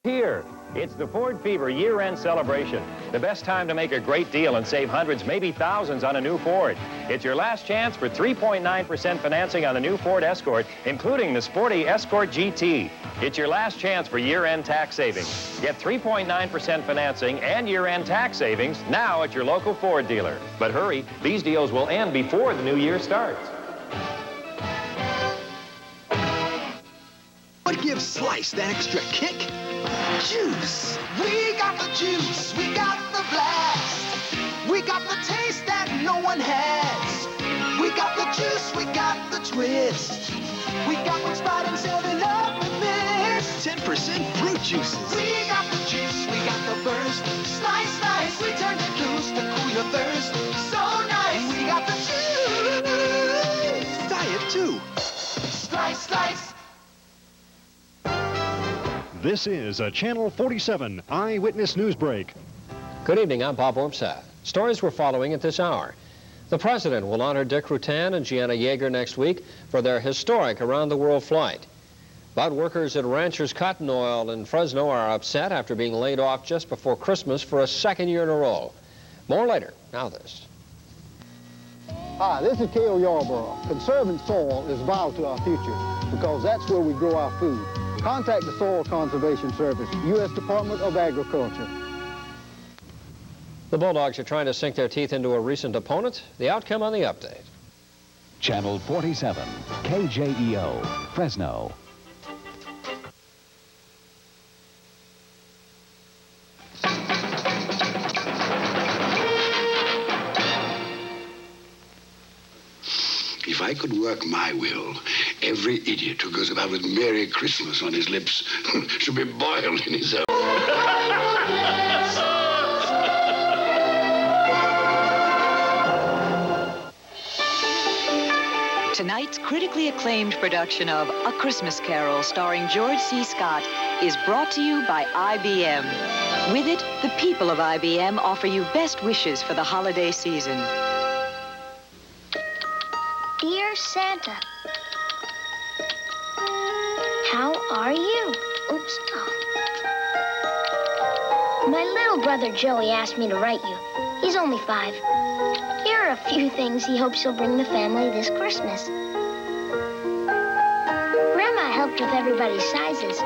Here, it's the Ford Fever year-end celebration. The best time to make a great deal and save hundreds, maybe thousands on a new Ford. It's your last chance for 3.9% financing on the new Ford Escort, including the sporty Escort GT. It's your last chance for year-end tax savings. Get 3.9% financing and year-end tax savings now at your local Ford dealer. But hurry, these deals will end before the new year starts. What gives Slice that extra kick? Juice. We got the juice. We got the blast. We got the taste that no one has. We got the juice. We got the twist. We got what's right and 7-Up and mix. 10% fruit juices. We got the juice. We got the burst. Slice, slice. We turned it loose to cool your thirst. So nice. We got the juice. Diet too. Slice, slice. This is a Channel 47 Eyewitness News Break. Good evening, I'm Bob Ormsat. Stories we're following at this hour. The President will honor Dick Rutan and Gianna Yeager next week for their historic around-the-world flight. But workers at Ranchers Cotton Oil in Fresno are upset after being laid off just before Christmas for a second year in a row. More later. Now this. Hi, this is K.O. Yarborough. Conserving soil is vital to our future because that's where we grow our food. Contact the Soil Conservation Service, U.S. Department of Agriculture. The Bulldogs are trying to sink their teeth into a recent opponent. The outcome on the update. Channel 47, KJEO, Fresno. If I could work my will, every idiot who goes about with Merry Christmas on his lips should be boiled in his own. Tonight's critically acclaimed production of A Christmas Carol, starring George C. Scott, is brought to you by IBM. With it, the people of IBM offer you best wishes for the holiday season. Dear Santa, how are you? Oops. Oh. My little brother Joey asked me to write you. He's only 5. Here are a few things he hopes you'll bring the family this Christmas. Grandma helped with everybody's sizes.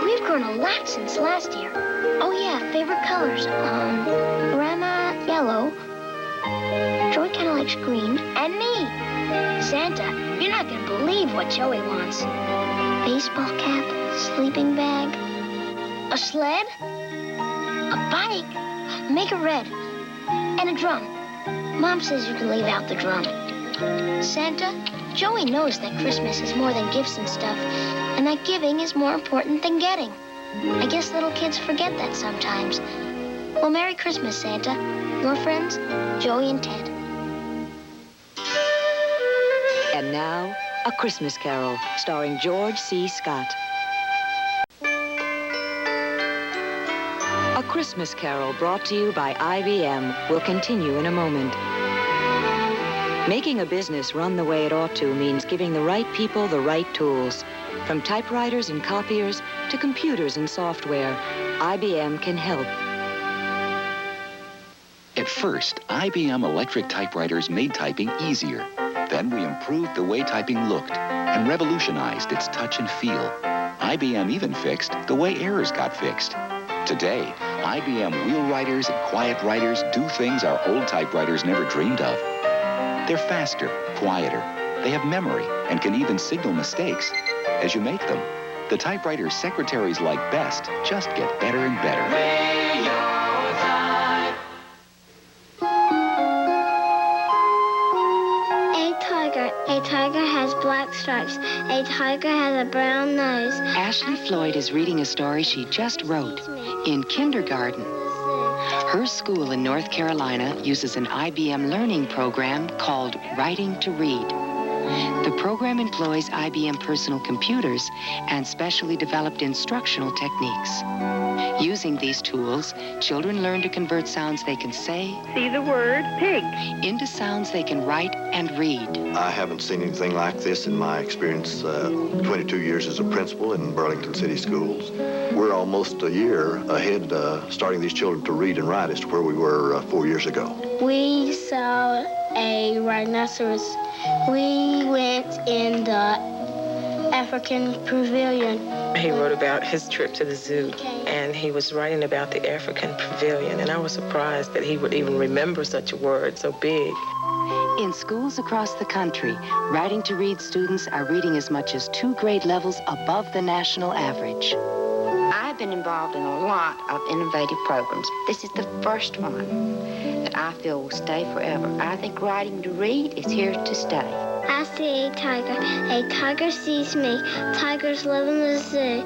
We've grown a lot since last year. Oh yeah, favorite colors. Grandma, yellow. Joey kind of likes green. And me. Santa, you're not going to believe what Joey wants. Baseball cap, sleeping bag, a sled, a bike, make it red, and a drum. Mom says you can leave out the drum. Santa, Joey knows that Christmas is more than gifts and stuff, and that giving is more important than getting. I guess little kids forget that sometimes. Well, Merry Christmas, Santa. Your friends, Joey and Ted. And now, A Christmas Carol, starring George C. Scott. A Christmas Carol, brought to you by IBM, will continue in a moment. Making a business run the way it ought to means giving the right people the right tools. From typewriters and copiers to computers and software, IBM can help. At first, IBM electric typewriters made typing easier. Then we improved the way typing looked and revolutionized its touch and feel. IBM even fixed the way errors got fixed. Today, IBM wheel writers and quiet writers do things our old typewriters never dreamed of. They're faster, quieter, they have memory, and can even signal mistakes as you make them. The typewriters secretaries like best just get better and better. A tiger has black stripes. A tiger has a brown nose. Ashley Floyd is reading a story she just wrote in kindergarten. Her school in North Carolina uses an IBM learning program called Writing to Read. The program employs IBM personal computers and specially developed instructional techniques. Using these tools, children learn to convert sounds they can say, see the word pig, into sounds they can write and read. I haven't seen anything like this in my experience, 22 years as a principal in Burlington City Schools. We're almost a year ahead starting these children to read and write as to where we were 4 years ago. We saw a rhinoceros. We went in the African pavilion. He wrote about his trip to the zoo, and he was writing about the African pavilion, and I was surprised that he would even remember such a word so big. In schools across the country, writing to read students are reading as much as 2 grade levels above the national average. I've been involved in a lot of innovative programs. This is the first one that I feel will stay forever. I think writing to read is here to stay. I see a tiger. A tiger sees me. Tigers live in the zoo.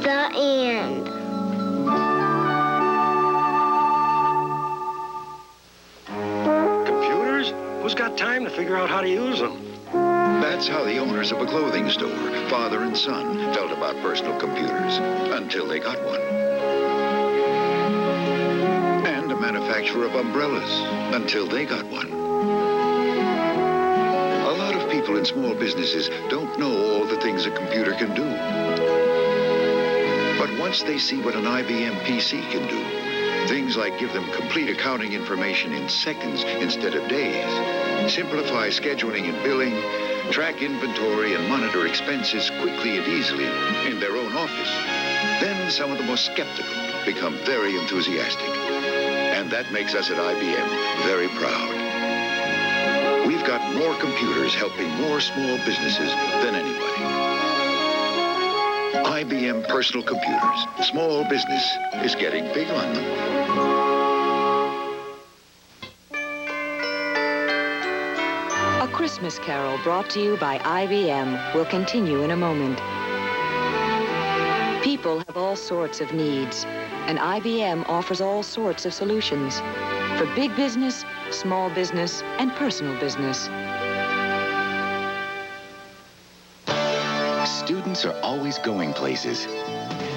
The end. Computers? Who's got time to figure out how to use them? That's how the owners of a clothing store, father and son, felt about personal computers until they got one. And a manufacturer of umbrellas until they got one. A lot of people in small businesses don't know all the things a computer can do. But once they see what an IBM PC can do, things like give them complete accounting information in seconds instead of days, simplify scheduling and billing, track inventory and monitor expenses quickly and easily in their own office, then some of the most skeptical become very enthusiastic. And that makes us at IBM very proud. We've got more computers helping more small businesses than anybody. IBM personal computers. Small business is getting big on them. A Christmas Carol brought to you by IBM will continue in a moment. People have all sorts of needs, and IBM offers all sorts of solutions for big business, small business, and personal business. Students are always going places.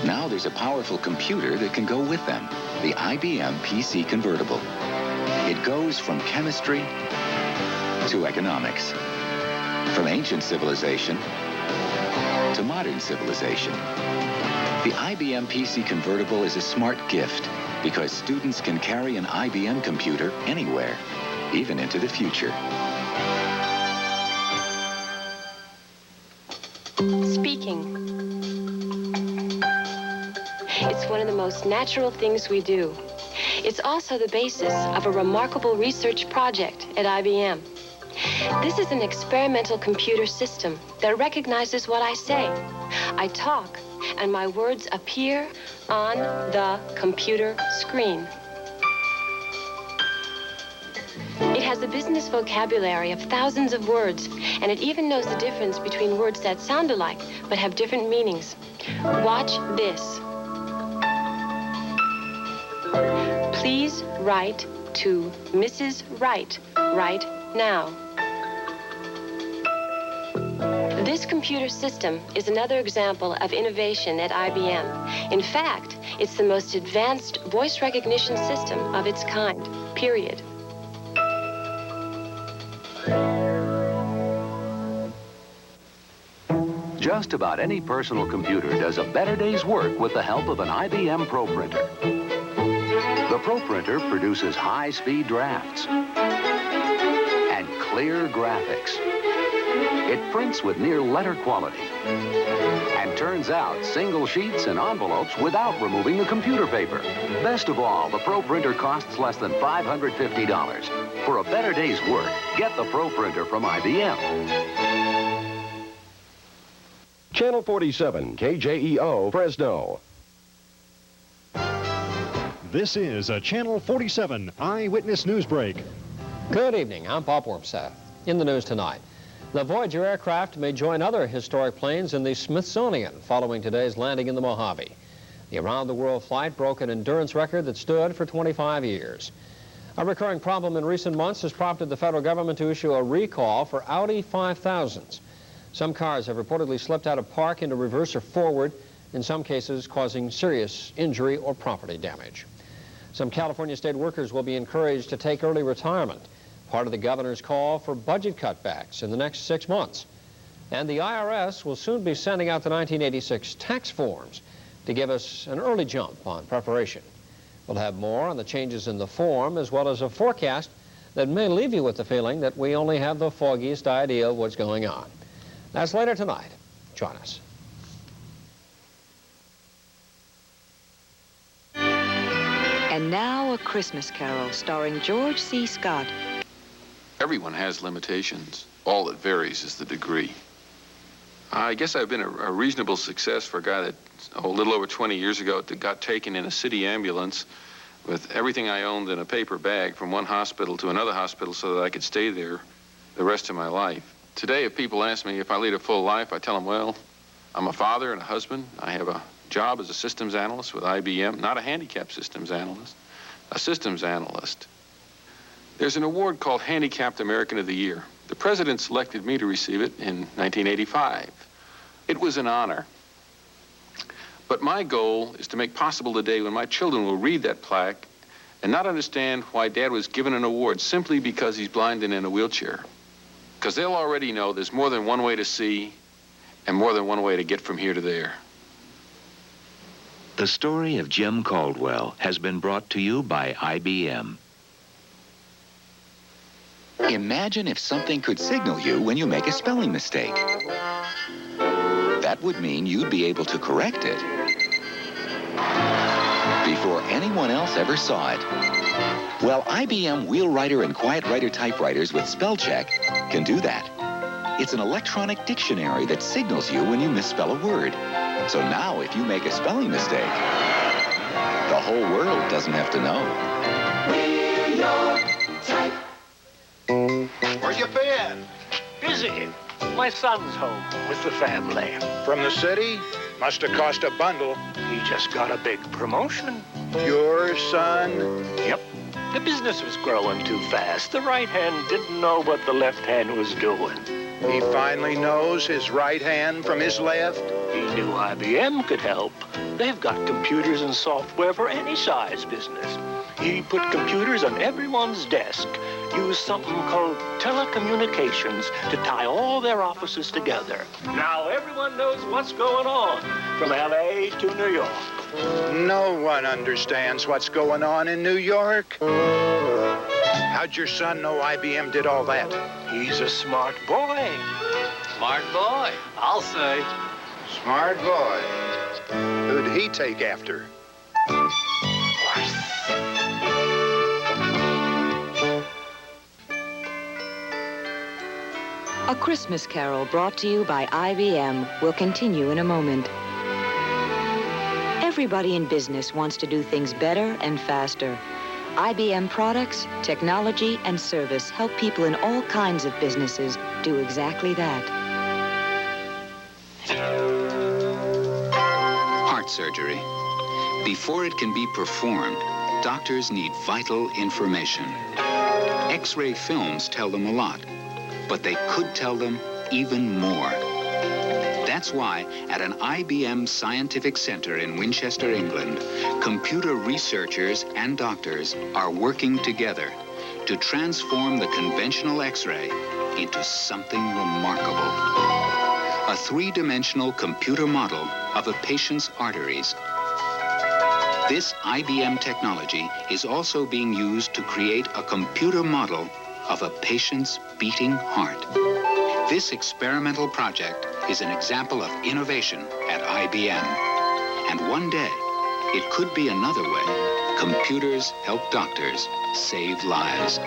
Now there's a powerful computer that can go with them, the IBM PC Convertible. It goes from chemistry to economics, from ancient civilization to modern civilization. The IBM PC Convertible is a smart gift because students can carry an IBM computer anywhere, even into the future. Speaking. It's one of the most natural things we do. It's also the basis of a remarkable research project at IBM. This is an experimental computer system that recognizes what I say. I talk, and my words appear on the computer screen. It has a business vocabulary of thousands of words, and it even knows the difference between words that sound alike but have different meanings. Watch this. Please write to Mrs. Wright right now. This computer system is another example of innovation at IBM. In fact, it's the most advanced voice recognition system of its kind, period. Just about any personal computer does a better day's work with the help of an IBM Pro Printer. The Pro Printer produces high-speed drafts and clear graphics. It prints with near letter quality and turns out single sheets and envelopes without removing the computer paper. Best of all, the Pro Printer costs less than $550. For a better day's work, get the Pro Printer from IBM. Channel 47, KJEO, Fresno. This is a Channel 47 Eyewitness News Break. Good evening. I'm Bob Wormsath. In the news tonight, the Voyager aircraft may join other historic planes in the Smithsonian following today's landing in the Mojave. The around-the-world flight broke an endurance record that stood for 25 years. A recurring problem in recent months has prompted the federal government to issue a recall for Audi 5000s. Some cars have reportedly slipped out of park into reverse or forward, in some cases causing serious injury or property damage. Some California state workers will be encouraged to take early retirement, part of the governor's call for budget cutbacks in the next 6 months. And the IRS will soon be sending out the 1986 tax forms to give us an early jump on preparation. We'll have more on the changes in the form, as well as a forecast that may leave you with the feeling that we only have the foggiest idea of what's going on. That's later tonight. Join us. And now, A Christmas Carol, starring George C. Scott. Everyone has limitations. All that varies is the degree. I guess I've been a reasonable success for a guy that, a little over 20 years ago, got taken in a city ambulance with everything I owned in a paper bag from one hospital to another hospital so that I could stay there the rest of my life. Today, if people ask me if I lead a full life, I tell them, well, I'm a father and a husband. I have a job as a systems analyst with IBM, not a handicap systems analyst, a systems analyst. There's an award called Handicapped American of the Year. The president selected me to receive it in 1985. It was an honor. But my goal is to make possible the day when my children will read that plaque and not understand why Dad was given an award simply because he's blind and in a wheelchair. Because they'll already know there's more than one way to see and more than one way to get from here to there. The story of Jim Caldwell has been brought to you by IBM. Imagine if something could signal you when you make a spelling mistake. That would mean you'd be able to correct it before anyone else ever saw it. Well, IBM Wheelwriter and QuietWriter typewriters with spell check can do that. It's an electronic dictionary that signals you when you misspell a word. So now, if you make a spelling mistake, the whole world doesn't have to know. Wheel your type. Where you been? Busy. My son's home with the family. From the city? Must have cost a bundle. He just got a big promotion. Your son? Yep. The business was growing too fast. The right hand didn't know what the left hand was doing. He finally knows his right hand from his left? He knew IBM could help. They've got computers and software for any size business. He put computers on everyone's desk, used something called telecommunications to tie all their offices together. Now everyone knows what's going on, from L.A. to New York. No one understands what's going on in New York. How'd your son know IBM did all that? He's a smart boy. Smart boy, I'll say. Smart boy. Who'd he take after? A Christmas Carol brought to you by IBM will continue in a moment. Everybody in business wants to do things better and faster. IBM products, technology, and service help people in all kinds of businesses do exactly that. Heart surgery. Before it can be performed, doctors need vital information. X-ray films tell them a lot, but they could tell them even more. That's why at an IBM scientific center in Winchester, England, computer researchers and doctors are working together to transform the conventional X-ray into something remarkable. A three-dimensional computer model of a patient's arteries. This IBM technology is also being used to create a computer model of a patient's beating heart. This experimental project is an example of innovation at IBM. And one day, it could be another way computers help doctors save lives.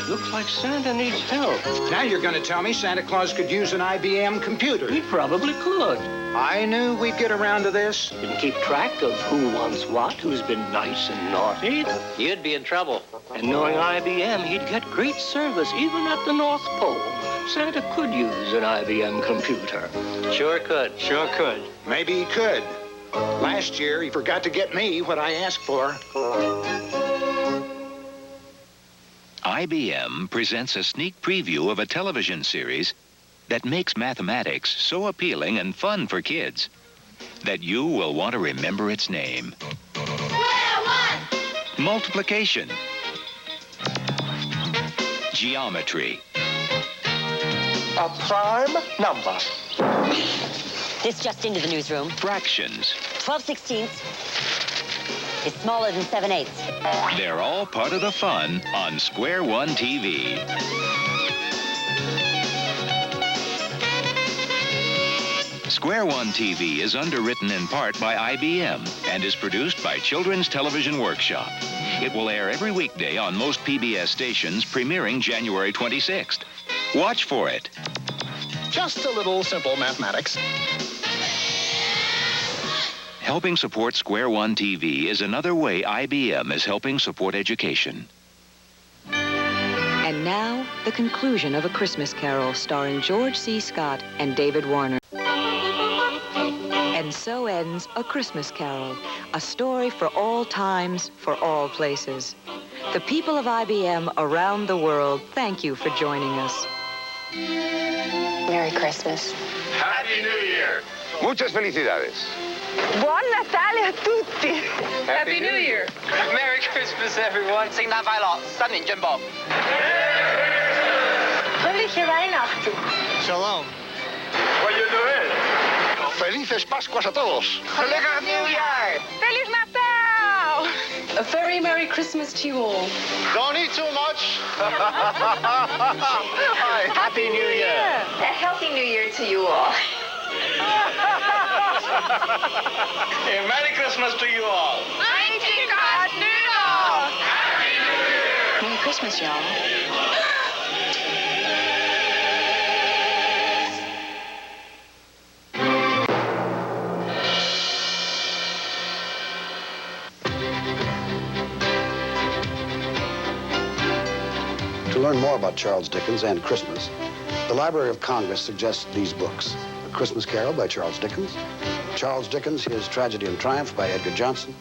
Looks like Santa needs help. Now you're going to tell me Santa Claus could use an IBM computer. He probably could. I knew we'd get around to this. You can keep track of who wants what, who's been nice and naughty. You'd be in trouble. And knowing IBM, he'd get great service even at the North Pole. Santa could use an IBM computer. Sure could. Sure could. Maybe he could. Last year, he forgot to get me what I asked for. IBM presents a sneak preview of a television series that makes mathematics so appealing and fun for kids that you will want to remember its name. Multiplication. Geometry. A prime number. This just into the newsroom. Fractions. 12/16 is smaller than 7/8. They're all part of the fun on Square One TV. Square One TV is underwritten in part by IBM and is produced by Children's Television Workshop. It will air every weekday on most PBS stations, premiering January 26th. Watch for it. Just a little simple mathematics. Helping support Square One TV is another way IBM is helping support education. And now, the conclusion of A Christmas Carol starring George C. Scott and David Warner. And so ends A Christmas Carol, a story for all times, for all places. The people of IBM around the world, thank you for joining us. Merry Christmas. Happy New Year. Muchas felicidades. Buon Natale a tutti. Happy New Year. Merry Christmas, everyone. 聖誕快樂，新年進步。Felice Weihnachten. Shalom. What you doing? Felices Pascuas a todos. Gelukkig Nieuwjaar. Feliz Natal. A very Merry Christmas to you all. Don't eat too much. Happy New Year. A healthy New Year to you all. A Merry Christmas to you all. Happy New Year. Merry Christmas, y'all. To learn more about Charles Dickens and Christmas, the Library of Congress suggests these books. A Christmas Carol by Charles Dickens, Charles Dickens, His Tragedy and Triumph by Edgar Johnson,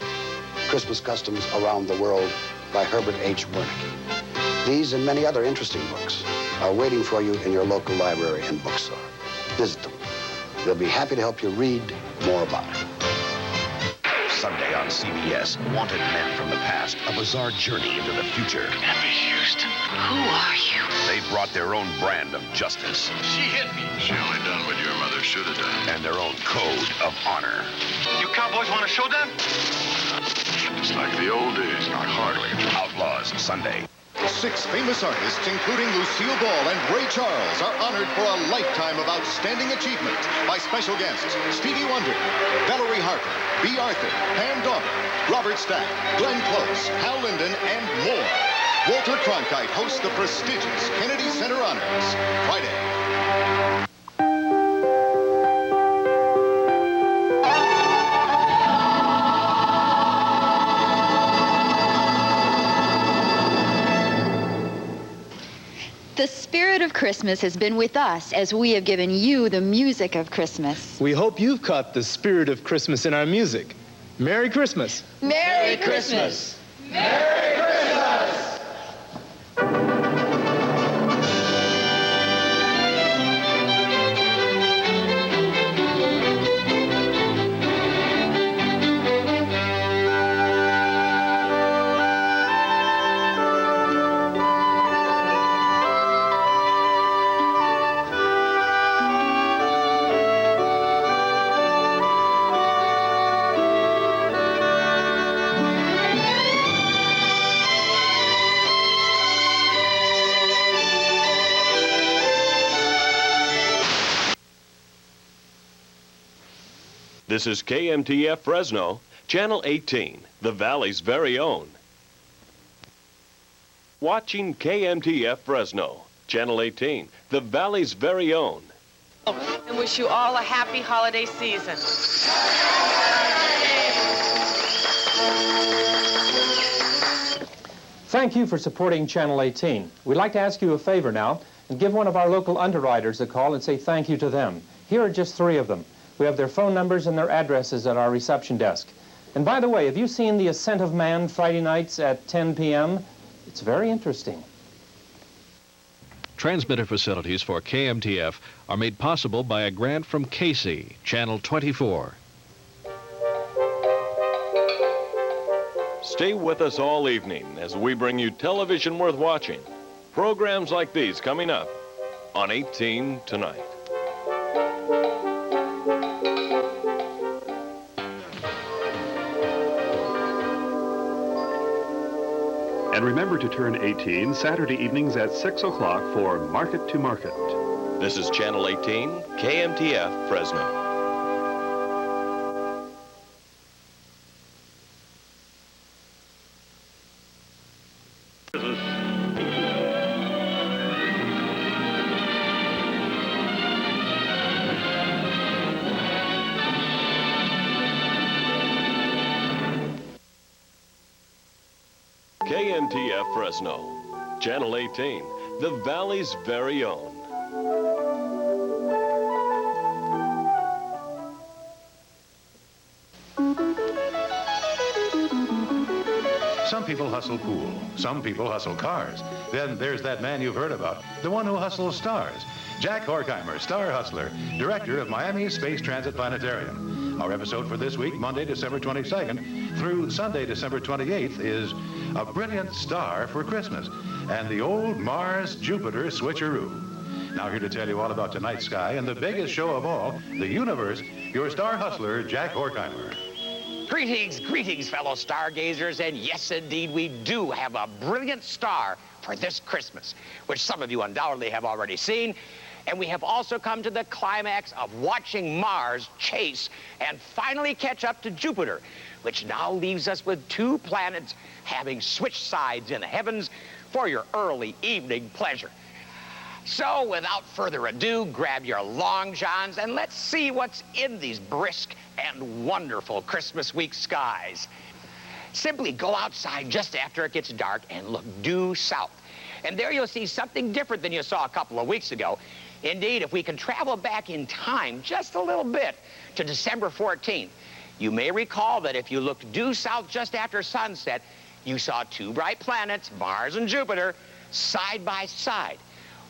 Christmas Customs Around the World by Herbert H. Wernicke. These and many other interesting books are waiting for you in your local library and bookstore. Visit them. They'll be happy to help you read more about it. Sunday on CBS, wanted men from the past, a bizarre journey into the future. Abby Houston. Who are you? They brought their own brand of justice. She hit me. She only done what your mother should have done. And their own code of honor. You cowboys want a showdown? It's like the old days, not hardly. Outlaws, Sunday. 6 famous artists, including Lucille Ball and Ray Charles, are honored for a lifetime of outstanding achievement by special guests Stevie Wonder, Valerie Harper, B. Arthur, Pam Dauber, Robert Stack, Glenn Close, Hal Linden, and more. Walter Cronkite hosts the prestigious Kennedy Center Honors Friday. The spirit of Christmas has been with us as we have given you the music of Christmas. We hope you've caught the spirit of Christmas in our music. Merry Christmas. Merry Christmas. Merry Christmas. This is KMTF Fresno, Channel 18, the Valley's very own. Watching KMTF Fresno, Channel 18, the Valley's very own. And wish you all a happy holiday season. Thank you for supporting Channel 18. We'd like to ask you a favor now and give one of our local underwriters a call and say thank you to them. Here are just 3 of them. We have their phone numbers and their addresses at our reception desk. And by the way, have you seen The Ascent of Man Friday nights at 10 p.m.? It's very interesting. Transmitter facilities for KMTF are made possible by a grant from KC, Channel 24. Stay with us all evening as we bring you television worth watching. Programs like these coming up on 18 tonight. And remember to turn 18 Saturday evenings at 6 o'clock for Market to Market. This is Channel 18, KMTF, Fresno. KMTF Fresno, Channel 18, the Valley's very own. Some people hustle pool. Some people hustle cars. Then there's that man you've heard about, the one who hustles stars. Jack Horkheimer, star hustler, director of Miami's Space Transit Planetarium. Our episode for this week, Monday, December 22nd, through Sunday, December 28th, is A Brilliant Star for Christmas and the old Mars-Jupiter switcheroo. Now here to tell you all about tonight's sky and the biggest show of all, the universe, your star hustler, Jack Horkheimer. Greetings, greetings, fellow stargazers, and yes, indeed, we do have a brilliant star for this Christmas, which some of you undoubtedly have already seen. And we have also come to the climax of watching Mars chase and finally catch up to Jupiter, which now leaves us with two planets having switched sides in the heavens for your early evening pleasure. So, without further ado, grab your long johns and let's see what's in these brisk and wonderful Christmas week skies. Simply go outside just after it gets dark and look due south. And there you'll see something different than you saw a couple of weeks ago. Indeed, if we can travel back in time just a little bit to December 14th, you may recall that if you looked due south just after sunset, you saw two bright planets, Mars and Jupiter, side by side,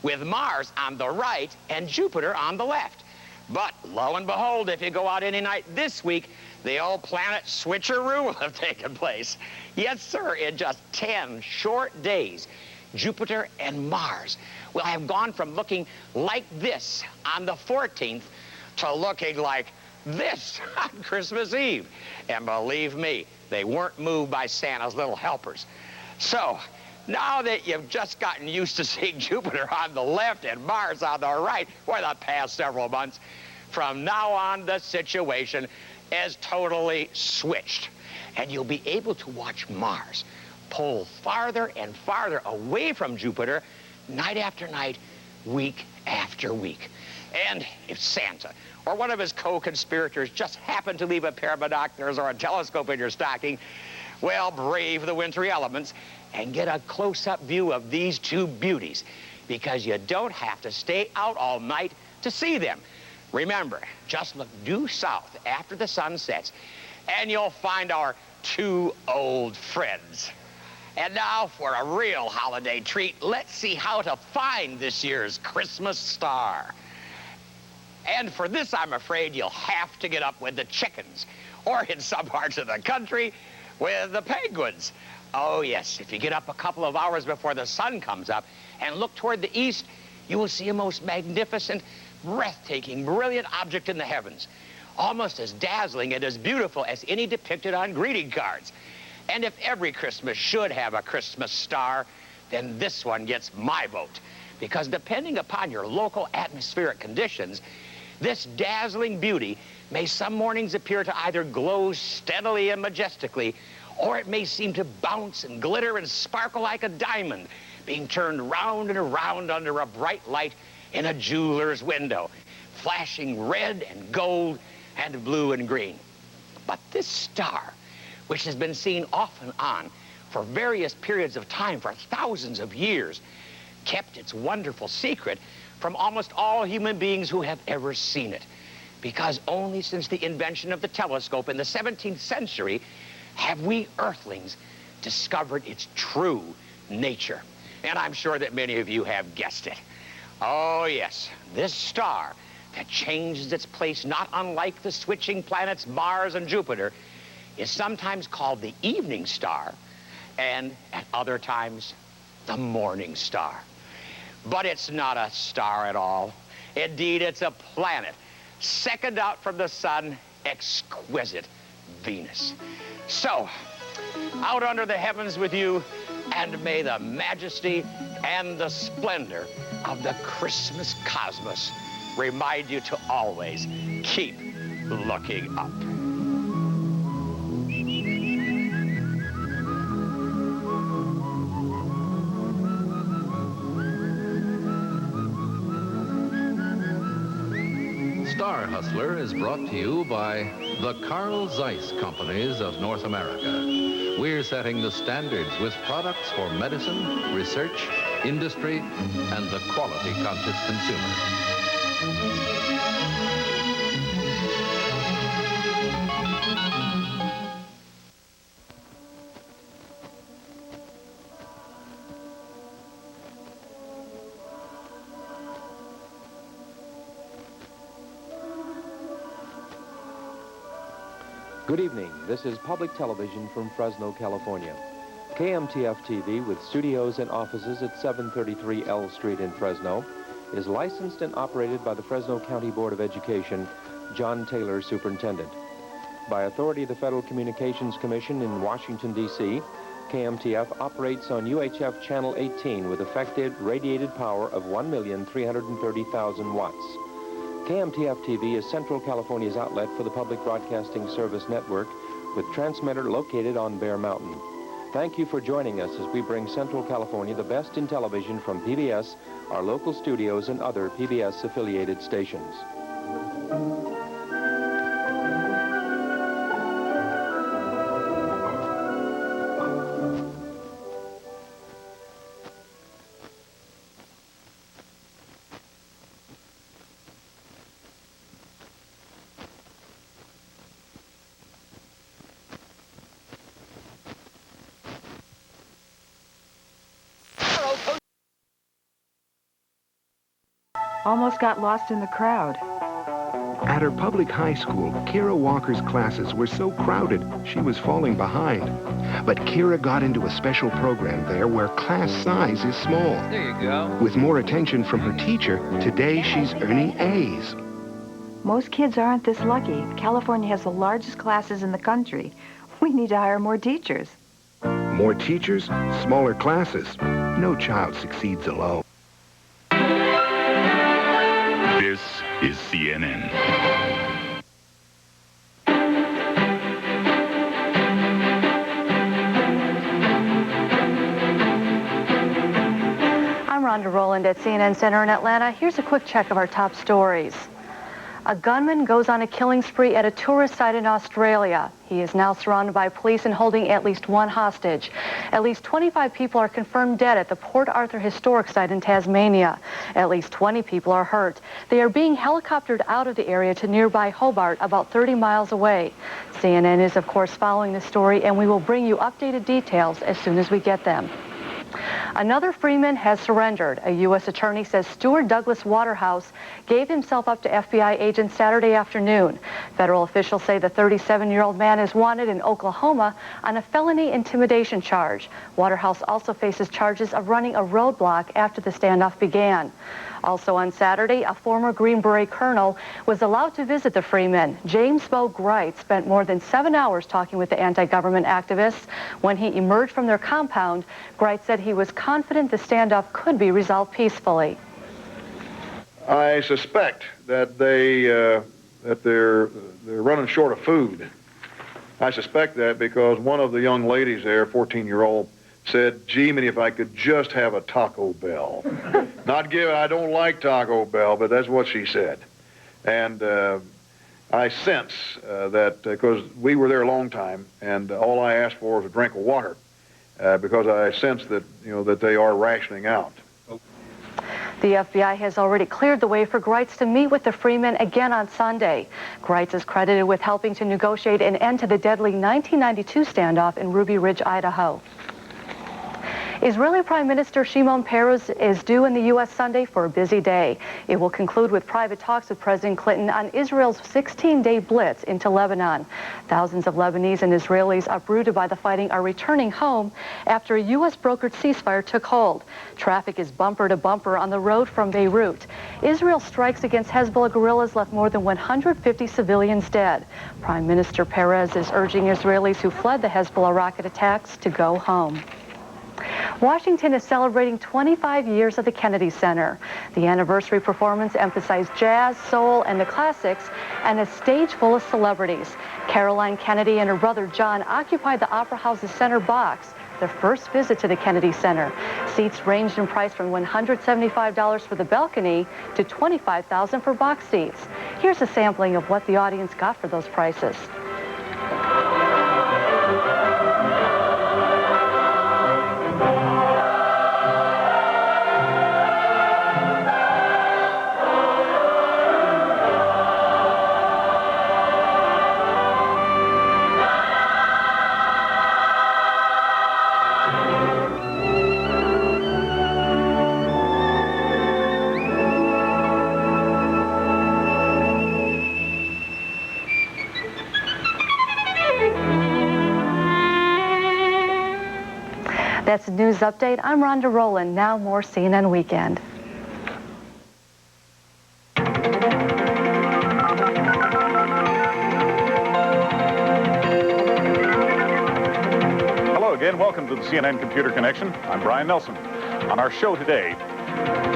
with Mars on the right and Jupiter on the left. But lo and behold, if you go out any night this week, the old planet switcheroo will have taken place. Yes, sir, in just 10 short days, Jupiter and Mars will have gone from looking like this on the 14th to looking like this on Christmas Eve. And believe me, they weren't moved by Santa's little helpers. So, now that you've just gotten used to seeing Jupiter on the left and Mars on the right for the past several months, from now on the situation is totally switched. And you'll be able to watch Mars pull farther and farther away from Jupiter night after night, week after week. And if Santa or one of his co-conspirators just happened to leave a pair of binoculars or a telescope in your stocking, well, brave the wintry elements and get a close-up view of these two beauties, because you don't have to stay out all night to see them. Remember, just look due south after the sun sets, and you'll find our two old friends. And now, for a real holiday treat, let's see how to find this year's Christmas star. And for this, I'm afraid you'll have to get up with the chickens, or in some parts of the country, with the penguins. Oh, yes, if you get up a couple of hours before the sun comes up and look toward the east, you will see a most magnificent, breathtaking, brilliant object in the heavens, almost as dazzling and as beautiful as any depicted on greeting cards. And if every Christmas should have a Christmas star, then this one gets my vote, because depending upon your local atmospheric conditions, this dazzling beauty may some mornings appear to either glow steadily and majestically, or it may seem to bounce and glitter and sparkle like a diamond, being turned round and around under a bright light in a jeweler's window, flashing red and gold and blue and green. But this star, which has been seen off and on for various periods of time for thousands of years, kept its wonderful secret from almost all human beings who have ever seen it, because only since the invention of the telescope in the 17th century have we Earthlings discovered its true nature. And I'm sure that many of you have guessed it. Oh, yes. This star that changes its place not unlike the switching planets Mars and Jupiter is sometimes called the evening star and at other times the morning star. But it's not a star at all. Indeed, it's a planet, second out from the sun, exquisite Venus. So, out under the heavens with you, and may the majesty and the splendor of the Christmas cosmos remind you to always keep looking up. Star Hustler is brought to you by the Carl Zeiss Companies of North America. We're setting the standards with products for medicine, research, industry, and the quality-conscious consumer. Good evening. This is public television from Fresno, California. KMTF TV, with studios and offices at 733 L Street in Fresno, is licensed and operated by the Fresno County Board of Education, John Taylor, Superintendent. By authority of the Federal Communications Commission in Washington, D.C., KMTF operates on UHF Channel 18 with effective radiated power of 1,330,000 watts. KMTF TV is Central California's outlet for the Public Broadcasting Service Network, with transmitter located on Bear Mountain. Thank you for joining us as we bring Central California the best in television from PBS, our local studios, and other PBS-affiliated stations. Almost got lost in the crowd. At her public high school, Kira Walker's classes were so crowded, she was falling behind. But Kira got into a special program there where class size is small. There you go. With more attention from her teacher, today she's earning A's. Most kids aren't this lucky. California has the largest classes in the country. We need to hire more teachers. More teachers, smaller classes. No child succeeds alone. This is CNN. I'm Rhonda Rowland at CNN Center in Atlanta. Here's a quick check of our top stories. A gunman goes on a killing spree at a tourist site in Australia. He is now surrounded by police and holding at least one hostage. At least 25 people are confirmed dead at the Port Arthur Historic Site in Tasmania. At least 20 people are hurt. They are being helicoptered out of the area to nearby Hobart, about 30 miles away. CNN is, of course, following the story, and we will bring you updated details as soon as we get them. Another Freeman has surrendered. A U.S. attorney says Stuart Douglas Waterhouse gave himself up to FBI agents Saturday afternoon. Federal officials say the 37-year-old man is wanted in Oklahoma on a felony intimidation charge. Waterhouse also faces charges of running a roadblock after the standoff began. Also on Saturday, a former Green Beret colonel was allowed to visit the Freeman. James Bo Greit spent more than 7 hours talking with the anti-government activists. When he emerged from their compound, Greit said he was confident the standoff could be resolved peacefully. I suspect that they're running short of food. I suspect that because one of the young ladies there, 14-year-old, said, "Gee, man, if I could just have a Taco Bell." I don't like Taco Bell, but that's what she said. And I sense that because we were there a long time, and all I asked for was a drink of water, because I sense that, that they are rationing out. The FBI has already cleared the way for Greitz to meet with the Freeman again on Sunday. Greitz is credited with helping to negotiate an end to the deadly 1992 standoff in Ruby Ridge, Idaho. Israeli Prime Minister Shimon Peres is due in the U.S. Sunday for a busy day. It will conclude with private talks with President Clinton on Israel's 16-day blitz into Lebanon. Thousands of Lebanese and Israelis uprooted by the fighting are returning home after a U.S.-brokered ceasefire took hold. Traffic is bumper to bumper on the road from Beirut. Israel's strikes against Hezbollah guerrillas left more than 150 civilians dead. Prime Minister Peres is urging Israelis who fled the Hezbollah rocket attacks to go home. Washington is celebrating 25 years of the Kennedy Center. The anniversary performance emphasized jazz, soul, and the classics, and a stage full of celebrities. Caroline Kennedy and her brother John occupied the Opera House's center box, their first visit to the Kennedy Center. Seats ranged in price from $175 for the balcony to $25,000 for box seats. Here's a sampling of what the audience got for those prices. That's a news update. I'm Rhonda Rowland. Now more CNN Weekend. Hello again. Welcome to the CNN Computer Connection. I'm Brian Nelson. On our show today,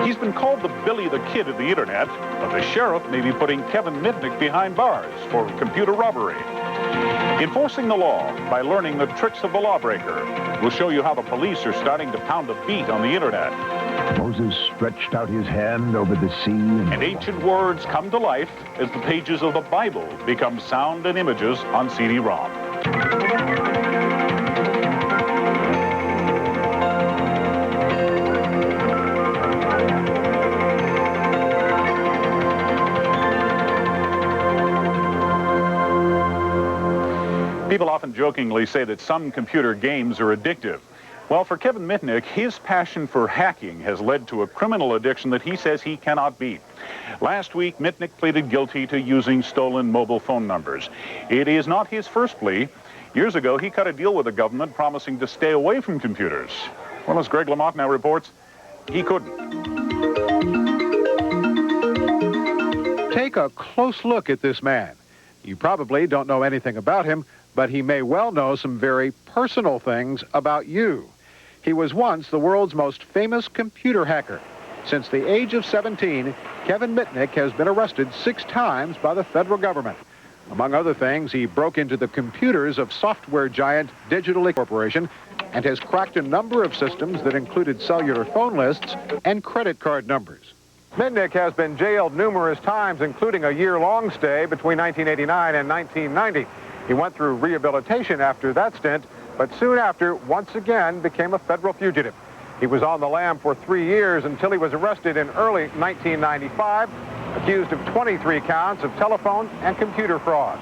he's been called the Billy the Kid of the Internet, but the sheriff may be putting Kevin Mitnick behind bars for computer robbery. Enforcing the law by learning the tricks of the lawbreaker. We'll show you how the police are starting to pound a beat on the Internet. Moses stretched out his hand over the sea. And ancient words come to life as the pages of the Bible become sound and images on CD-ROM. People often jokingly say that some computer games are addictive. Well, for Kevin Mitnick, his passion for hacking has led to a criminal addiction that he says he cannot beat. Last week, Mitnick pleaded guilty to using stolen mobile phone numbers. It is not his first plea. Years ago, he cut a deal with the government promising to stay away from computers. Well, as Greg Lamont now reports, he couldn't. Take a close look at this man. You probably don't know anything about him, but he may well know some very personal things about you. He was once the world's most famous computer hacker. Since the age of 17, Kevin Mitnick has been arrested 6 times by the federal government. Among other things, he broke into the computers of software giant Digital Corporation and has cracked a number of systems that included cellular phone lists and credit card numbers. Mitnick has been jailed numerous times, including a year-long stay between 1989 and 1990. He went through rehabilitation after that stint, but soon after, once again, became a federal fugitive. He was on the lam for 3 years until he was arrested in early 1995, accused of 23 counts of telephone and computer fraud.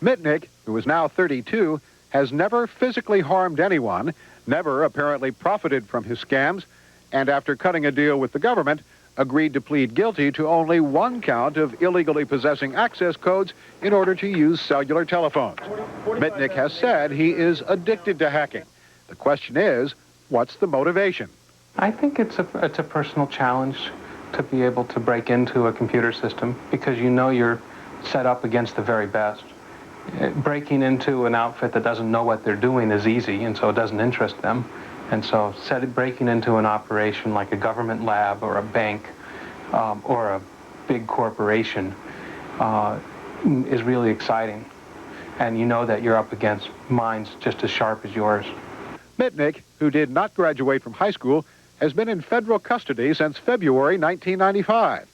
Mitnick, who is now 32, has never physically harmed anyone, never apparently profited from his scams, and after cutting a deal with the government, agreed to plead guilty to only 1 count of illegally possessing access codes in order to use cellular telephones. Mitnick has said he is addicted to hacking. The question is, what's the motivation? I think it's a personal challenge to be able to break into a computer system because you know you're set up against the very best. Breaking into an outfit that doesn't know what they're doing is easy, and so it doesn't interest them. And so breaking into an operation like a government lab or a bank or a big corporation is really exciting. And you know that you're up against minds just as sharp as yours. Mitnick, who did not graduate from high school, has been in federal custody since February 1995.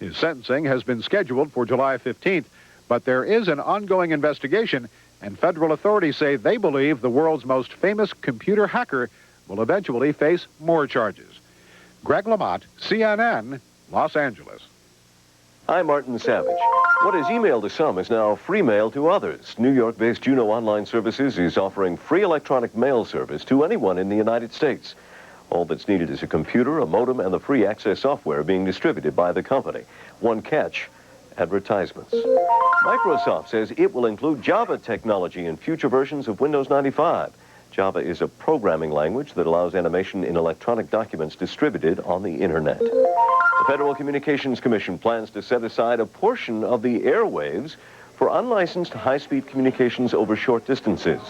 His sentencing has been scheduled for July 15th, but there is an ongoing investigation, and federal authorities say they believe the world's most famous computer hacker will eventually face more charges. Greg Lamont, CNN, Los Angeles. I'm Martin Savage. What is email to some is now free mail to others. New York-based Juno Online Services is offering free electronic mail service to anyone in the United States. All that's needed is a computer, a modem, and the free access software being distributed by the company. One catch: advertisements. Microsoft says it will include Java technology in future versions of Windows 95. Java is a programming language that allows animation in electronic documents distributed on the internet. The Federal Communications Commission plans to set aside a portion of the airwaves for unlicensed high-speed communications over short distances.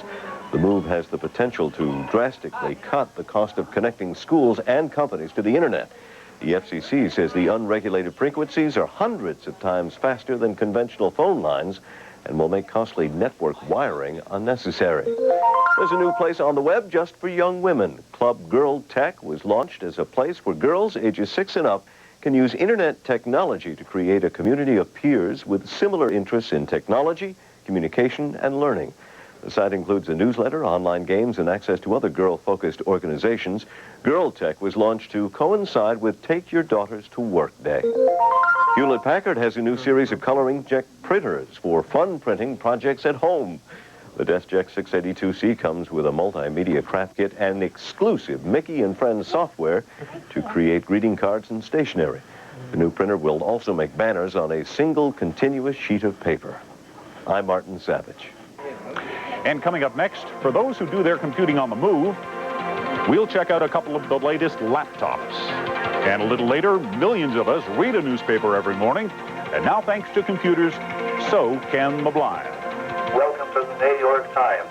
The move has the potential to drastically cut the cost of connecting schools and companies to the internet. The FCC says the unregulated frequencies are hundreds of times faster than conventional phone lines and will make costly network wiring unnecessary. There's a new place on the web just for young women. Club Girl Tech was launched as a place where girls ages 6 and up can use internet technology to create a community of peers with similar interests in technology, communication, and learning. The site includes a newsletter, online games, and access to other girl-focused organizations. Girl Tech was launched to coincide with Take Your Daughters to Work Day. Hewlett-Packard has a new series of coloring jet printers for fun printing projects at home. The DeskJet 682C comes with a multimedia craft kit and exclusive Mickey and Friends software to create greeting cards and stationery. The new printer will also make banners on a single continuous sheet of paper. I'm Martin Savage. And coming up next, for those who do their computing on the move, we'll check out a couple of the latest laptops. And a little later, millions of us read a newspaper every morning, and now thanks to computers, so can the blind. Welcome to the New York Times.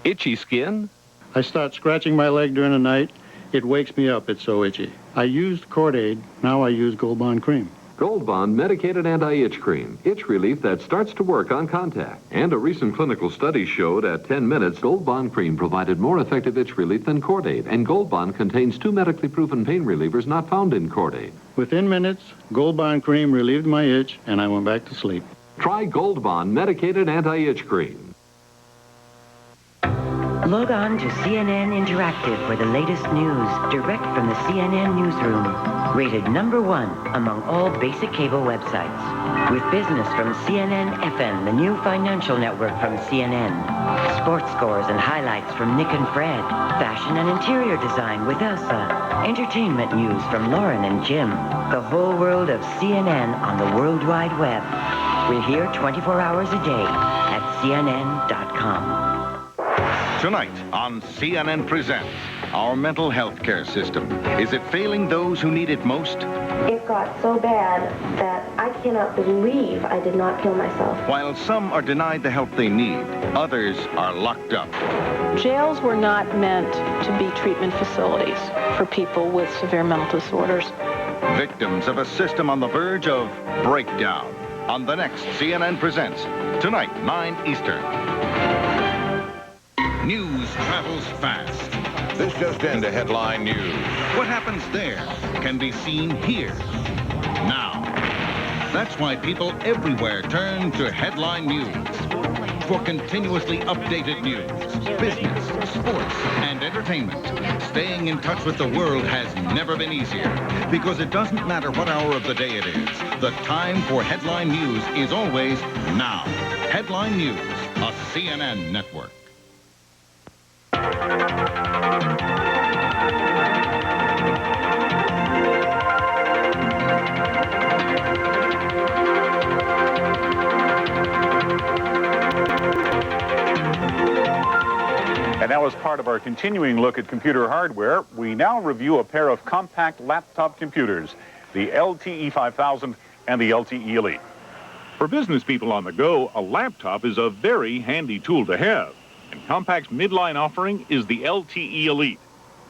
Itchy skin? I start scratching my leg during the night. It wakes me up. It's so itchy. I used Cordaid. Now I use Gold Bond cream. Gold Bond medicated anti-itch cream. Itch relief that starts to work on contact. And a recent clinical study showed at 10 minutes, Gold Bond cream provided more effective itch relief than Cordaid. And Gold Bond contains 2 medically proven pain relievers not found in Cordaid. Within minutes, Gold Bond cream relieved my itch, and I went back to sleep. Try Gold Bond medicated anti-itch cream. Log on to CNN Interactive for the latest news, direct from the CNN newsroom. Rated #1 among all basic cable websites. With business from CNN FM, the new financial network from CNN. Sports scores and highlights from Nick and Fred. Fashion and interior design with Elsa. Entertainment news from Lauren and Jim. The whole world of CNN on the World Wide Web. We're here 24 hours a day at CNN.com. Tonight on CNN Presents, our mental health care system. Is it failing those who need it most? It got so bad that I cannot believe I did not kill myself. While some are denied the help they need, others are locked up. Jails were not meant to be treatment facilities for people with severe mental disorders. Victims of a system on the verge of breakdown. On the next CNN Presents, tonight, 9 Eastern. News travels fast. This just into headline news. What happens there can be seen here, now. That's why people everywhere turn to headline news. For continuously updated news, business, sports, and entertainment, staying in touch with the world has never been easier. Because it doesn't matter what hour of the day it is, the time for headline news is always now. Headline News, a CNN network. And now, as part of our continuing look at computer hardware, we now review a pair of compact laptop computers, the LTE 5000 and the LTE Elite. For business people on the go, a laptop is a very handy tool to have. And Compact's midline offering is the LTE Elite.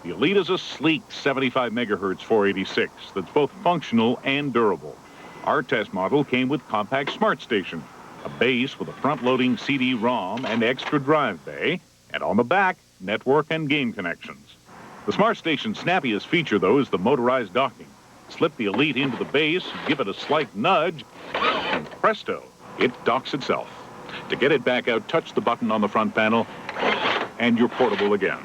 The Elite is a sleek 75 megahertz 486 that's both functional and durable. Our test model came with Compact Smart Station, a base with a front-loading CD-ROM and extra drive bay, and on the back, network and game connections. The Smart Station's snappiest feature, though, is the motorized docking. Slip the Elite into the base, give it a slight nudge, and presto, it docks itself. To get it back out, touch the button on the front panel, and you're portable again.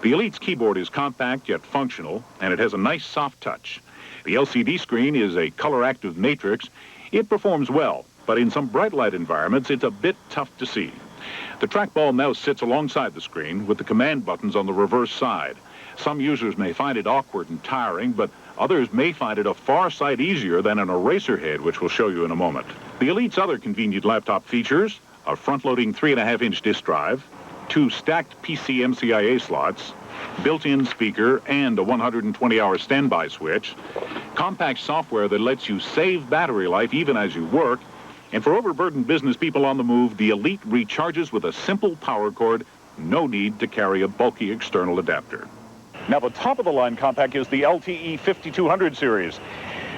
The Elite's keyboard is compact yet functional, and it has a nice soft touch. The LCD screen is a color-active matrix. It performs well, but in some bright light environments, it's a bit tough to see. The trackball now sits alongside the screen with the command buttons on the reverse side. Some users may find it awkward and tiring, but others may find it a far sight easier than an eraser head, which we'll show you in a moment. The Elite's other convenient laptop features: a front-loading 3.5-inch disk drive, 2 stacked PC MCIA slots, built-in speaker, and a 120-hour standby switch, compact software that lets you save battery life even as you work, and for overburdened business people on the move, the Elite recharges with a simple power cord, no need to carry a bulky external adapter. Now, the top-of-the-line compact is the LTE 5200 series.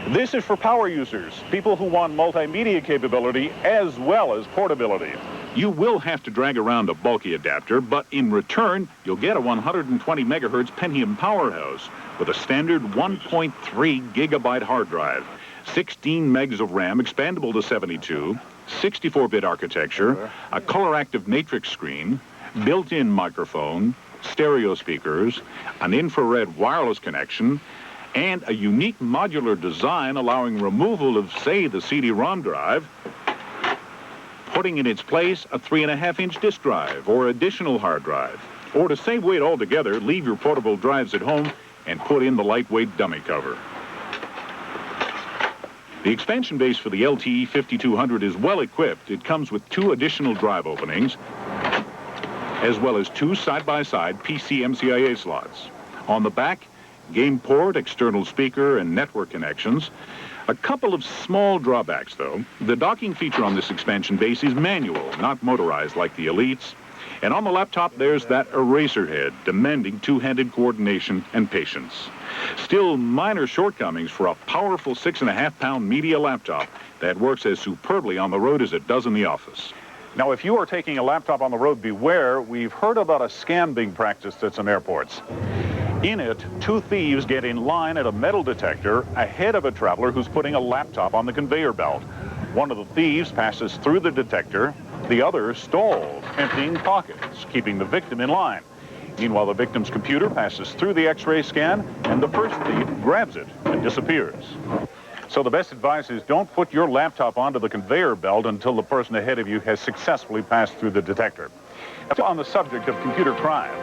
This is for power users, people who want multimedia capability as well as portability. You will have to drag around a bulky adapter, but in return, you'll get a 120 megahertz Pentium powerhouse with a standard 1.3 gigabyte hard drive, 16 megs of RAM expandable to 72, 64-bit architecture, a color-active matrix screen, built-in microphone, stereo speakers, an infrared wireless connection, and a unique modular design allowing removal of, say, the CD-ROM drive, putting in its place a 3.5-inch disk drive or additional hard drive. Or to save weight altogether, leave your portable drives at home and put in the lightweight dummy cover. The expansion base for the LTE 5200 is well equipped. It comes with 2 additional drive openings, as well as 2 side-by-side PC MCIA slots. On the back, game port, external speaker, and network connections. A couple of small drawbacks, though. The docking feature on this expansion base is manual, not motorized like the Elites. And on the laptop, there's that eraser head, demanding two-handed coordination and patience. Still, minor shortcomings for a powerful 6.5-pound media laptop that works as superbly on the road as it does in the office. Now, if you are taking a laptop on the road, beware. We've heard about a scam being practiced at some airports. In it, 2 thieves get in line at a metal detector ahead of a traveler who's putting a laptop on the conveyor belt. One of the thieves passes through the detector. The other stalls, emptying pockets, keeping the victim in line. Meanwhile, the victim's computer passes through the X-ray scan, and the first thief grabs it and disappears. So the best advice is don't put your laptop onto the conveyor belt until the person ahead of you has successfully passed through the detector. On the subject of computer crime,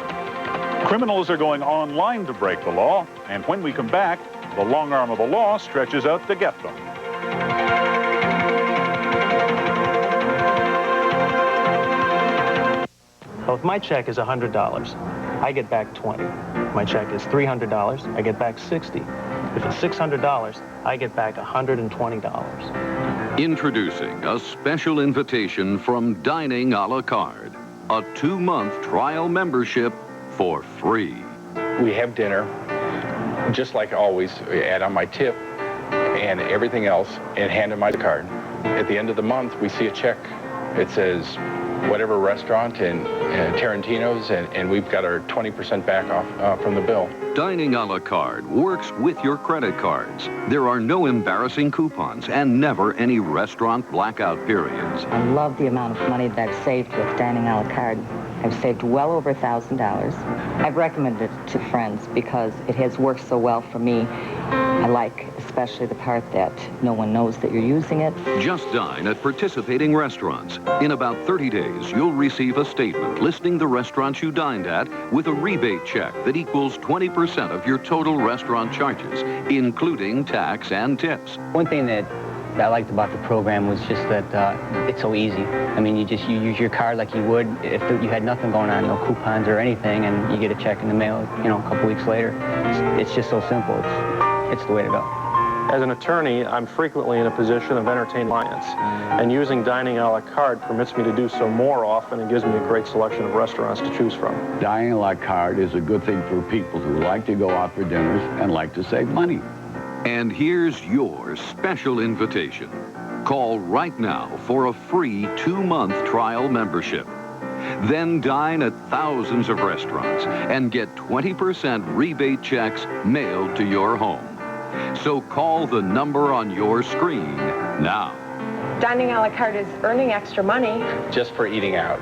criminals are going online to break the law, and when we come back, the long arm of the law stretches out to get them. Well, if my check is $100, I get back $20. If my check is $300, I get back $60. If it's $600, I get back $120. Introducing a special invitation from Dining a la Carte, a 2-month trial membership for free. We have dinner, just like always. We add on my tip and everything else and hand in my card. At the end of the month, we see a check. It says whatever restaurant and Tarantino's, and we've got our 20% back off from the bill. Dining a la Carte works with your credit cards. There are no embarrassing coupons and never any restaurant blackout periods. I love the amount of money that I've saved with Dining a la Carte. I've saved well over $1,000. I've recommended it to friends because it has worked so well for me. I like especially the part that no one knows that you're using it. Just dine at participating restaurants. In about 30 days, you'll receive a statement listing the restaurants you dined at with a rebate check that equals 20% of your total restaurant charges, including tax and tips. One thing that I liked about the program was just that it's so easy. I mean, you use your card like you would if you had nothing going on, no coupons or anything, and you get a check in the mail, you know, a couple weeks later. It's just so simple. It's the way to go. As an attorney, I'm frequently in a position of entertaining clients, and using Dining a la Carte permits me to do so more often and gives me a great selection of restaurants to choose from. Dining a la Carte is a good thing for people who like to go out for dinners and like to save money. And here's your special invitation. Call right now for a free 2-month trial membership. Then dine at thousands of restaurants and get 20% rebate checks mailed to your home. So call the number on your screen now. Dining a la Carte is earning extra money. Just for eating out.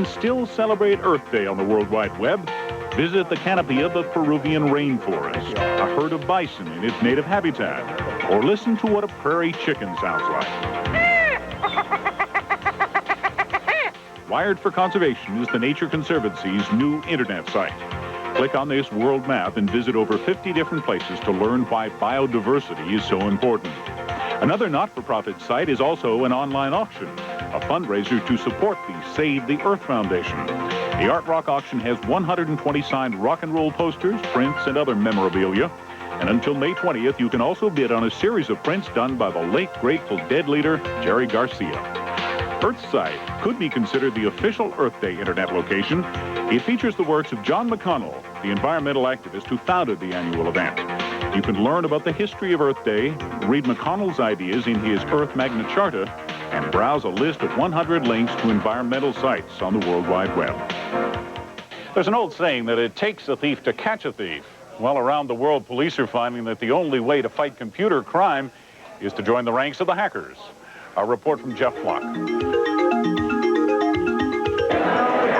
places still celebrate Earth Day on the World Wide Web. Visit the canopy of the Peruvian rainforest, a herd of bison in its native habitat, or listen to what a prairie chicken sounds like. Wired for Conservation is the Nature Conservancy's new internet site. Click on this world map and visit over 50 different places to learn why biodiversity is so important. Another not-for-profit site is also an online auction, a fundraiser to support the Save the Earth Foundation. The Art Rock auction has 120 signed rock and roll posters, prints, and other memorabilia. And until May 20th, you can also bid on a series of prints done by the late Grateful Dead leader, Jerry Garcia. Earthside could be considered the official Earth Day internet location. It features the works of John McConnell, the environmental activist who founded the annual event. You can learn about the history of Earth Day, read McConnell's ideas in his Earth Magna Charta, and browse a list of 100 links to environmental sites on the World Wide Web. There's an old saying that it takes a thief to catch a thief. Well, around the world, police are finding that the only way to fight computer crime is to join the ranks of the hackers. A report from Jeff Flock. I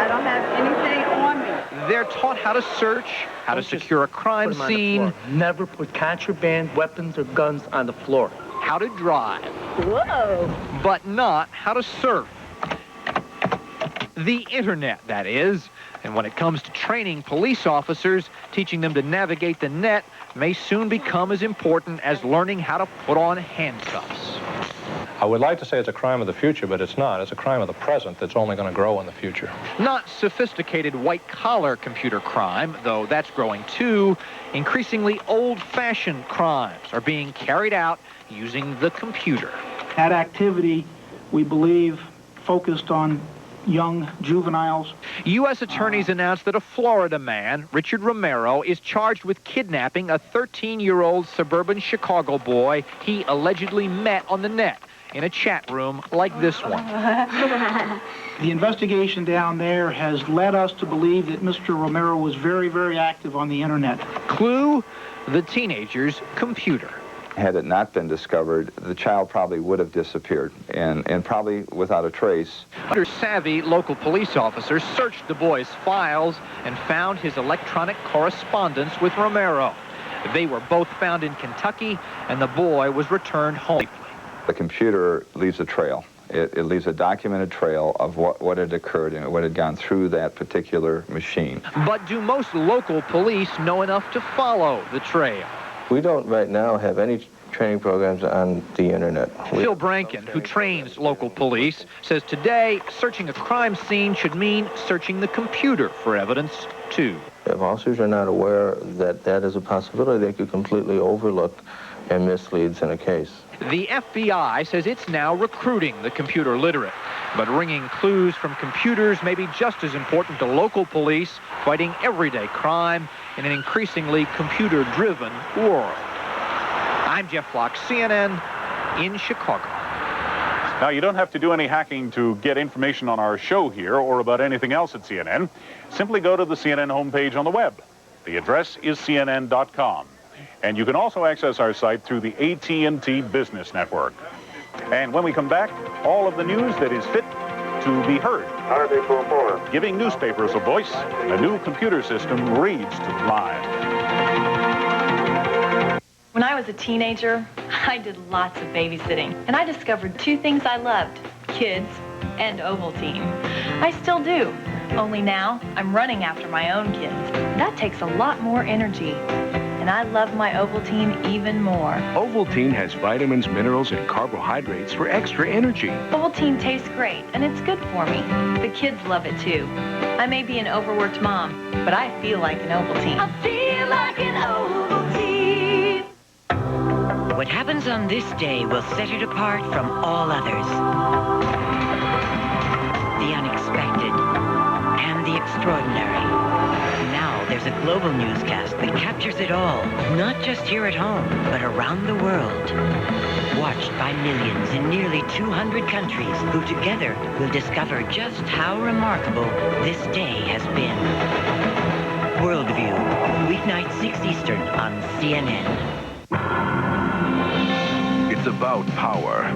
don't have anything on me. They're taught how to search, how to secure a crime scene. Never put contraband weapons or guns on the floor. How to drive. Whoa. But not how to surf. The internet, that is. And when it comes to training police officers, teaching them to navigate the net may soon become as important as learning how to put on handcuffs. I would like to say it's a crime of the future, but it's not. It's a crime of the present that's only going to grow in the future. Not sophisticated white-collar computer crime, though that's growing too. Increasingly old-fashioned crimes are being carried out using the computer. That activity, we believe, focused on young juveniles. U.S. attorneys announced that a Florida man, Richard Romero, is charged with kidnapping a 13-year-old suburban Chicago boy he allegedly met on the net in a chat room like this one. The investigation down there has led us to believe that Mr. Romero was very, very active on the internet. Clue, the teenager's computer. Had it not been discovered, the child probably would have disappeared, and probably without a trace. Under savvy local police officers searched the boy's files and found his electronic correspondence with Romero. They were both found in Kentucky, and the boy was returned home. The computer leaves a trail. It leaves a documented trail of what had occurred and what had gone through that particular machine. But do most local police know enough to follow the trail? We don't right now have any training programs on the internet. Phil Branken, who trains local police, says today searching a crime scene should mean searching the computer for evidence, too. If officers are not aware that that is a possibility, they could completely overlook and misleads in a case. The FBI says it's now recruiting the computer literate, but wringing clues from computers may be just as important to local police fighting everyday crime in an increasingly computer-driven world. I'm Jeff Flock, CNN in Chicago. Now, you don't have to do any hacking to get information on our show here or about anything else at CNN. Simply go to the CNN homepage on the web. The address is CNN.com. And you can also access our site through the AT&T Business Network. And when we come back, all of the news that is fit to be heard. Giving newspapers a voice, a new computer system reads to the blind. When I was a teenager, I did lots of babysitting, and I discovered two things I loved: kids and Ovaltine. I still do, only now I'm running after my own kids. That takes a lot more energy, and I love my Ovaltine even more. Ovaltine has vitamins, minerals, and carbohydrates for extra energy. Ovaltine tastes great, and it's good for me. The kids love it too. I may be an overworked mom, but I feel like an Ovaltine. I feel like an Ovaltine. What happens on this day will set it apart from all others. The unexpected and the extraordinary. Now there's a global newscast that captures it all, not just here at home, but around the world. Watched by millions in nearly 200 countries who together will discover just how remarkable this day has been. Worldview, weeknight 6 Eastern on CNN. It's about power.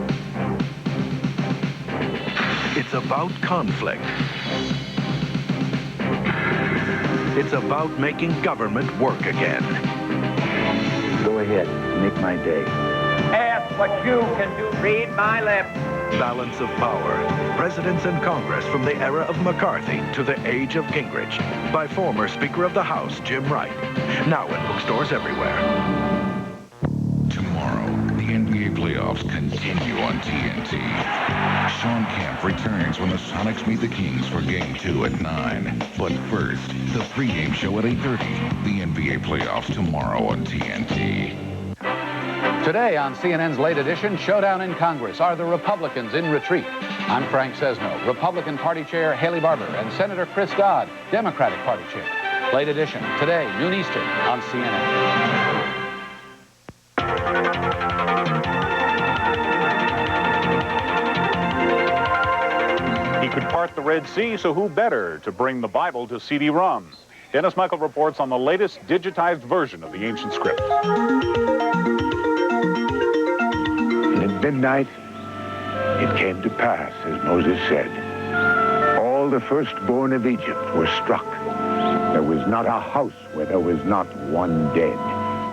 It's about conflict. It's about making government work again. Go ahead, make my day. Ask what you can do. Read my lips. Balance of Power. Presidents and Congress from the era of McCarthy to the age of Gingrich. By former Speaker of the House, Jim Wright. Now in bookstores everywhere. Tomorrow, the NBA playoffs continue on TNT. Sean Kemp returns when the Sonics meet the Kings for Game 2 at 9. But first, the pregame show at 8:30. The NBA playoffs tomorrow on TNT. Today on CNN's late edition, Showdown in Congress. Are the Republicans in retreat? I'm Frank Sesno, Republican Party Chair Haley Barbour, and Senator Chris Dodd, Democratic Party Chair. Late edition, today, noon Eastern, on CNN. He could part the Red Sea, so who better to bring the Bible to CD-ROMs? Dennis Michael reports on the latest digitized version of the ancient script. And at midnight, it came to pass, as Moses said, all the firstborn of Egypt were struck. There was not a house where there was not one dead.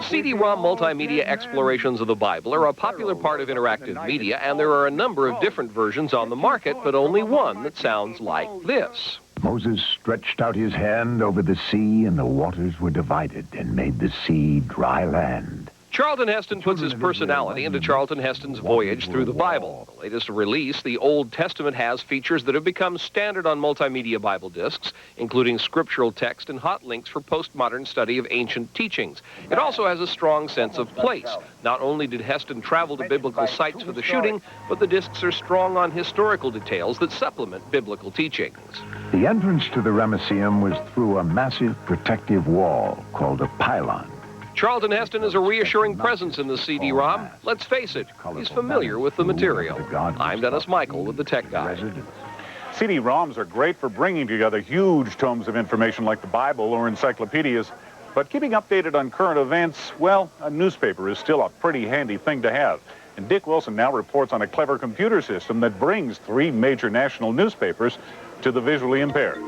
CD-ROM multimedia explorations of the Bible are a popular part of interactive media, and there are a number of different versions on the market, but only one that sounds like this. Moses stretched out his hand over the sea, and the waters were divided and made the sea dry land. Charlton Heston puts his personality into Charlton Heston's voyage through the Bible. The latest release, the Old Testament, has features that have become standard on multimedia Bible discs, including scriptural text and hot links for postmodern study of ancient teachings. It also has a strong sense of place. Not only did Heston travel to biblical sites for the shooting, but the discs are strong on historical details that supplement biblical teachings. The entrance to the Ramesseum was through a massive protective wall called a pylon. Charlton Heston is a reassuring presence in the CD-ROM. Let's face it, he's familiar with the material. I'm Dennis Michael with the Tech Guide. CD-ROMs are great for bringing together huge tomes of information like the Bible or encyclopedias. But keeping updated on current events, well, a newspaper is still a pretty handy thing to have. And Dick Wilson now reports on a clever computer system that brings 3 major national newspapers to the visually impaired.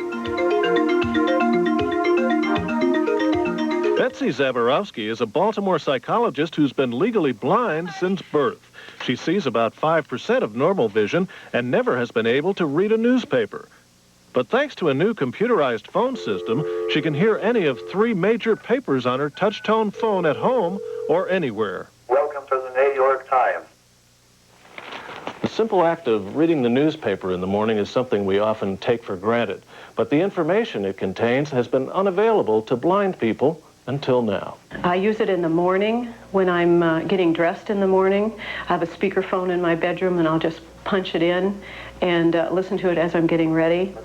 Betsy Zaborowski is a Baltimore psychologist who's been legally blind since birth. She sees about 5% of normal vision and never has been able to read a newspaper. But thanks to a new computerized phone system, she can hear any of 3 major papers on her touch-tone phone at home or anywhere. Welcome to the New York Times. The simple act of reading the newspaper in the morning is something we often take for granted, but the information it contains has been unavailable to blind people until now. I use it in the morning when I'm getting dressed in the morning. I have a speakerphone in my bedroom, and I'll just punch it in and listen to it as I'm getting ready.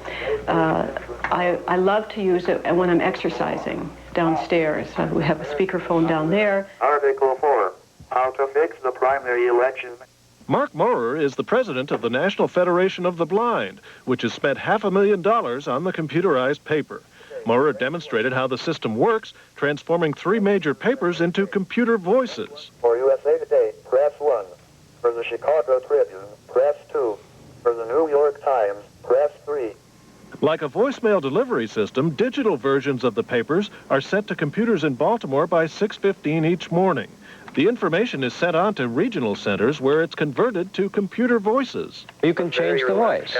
I love to use it when I'm exercising downstairs. We have a speakerphone down there. Article 4, how to fix the primary election. Mark Maurer is the president of the National Federation of the Blind, which has spent $500,000 on the computerized paper. Maurer demonstrated how the system works, transforming 3 major papers into computer voices. For USA Today, press 1. For the Chicago Tribune, press 2. For the New York Times, press 3. Like a voicemail delivery system, digital versions of the papers are sent to computers in Baltimore by 6:15 each morning. The information is sent on to regional centers where it's converted to computer voices. You can change the voice.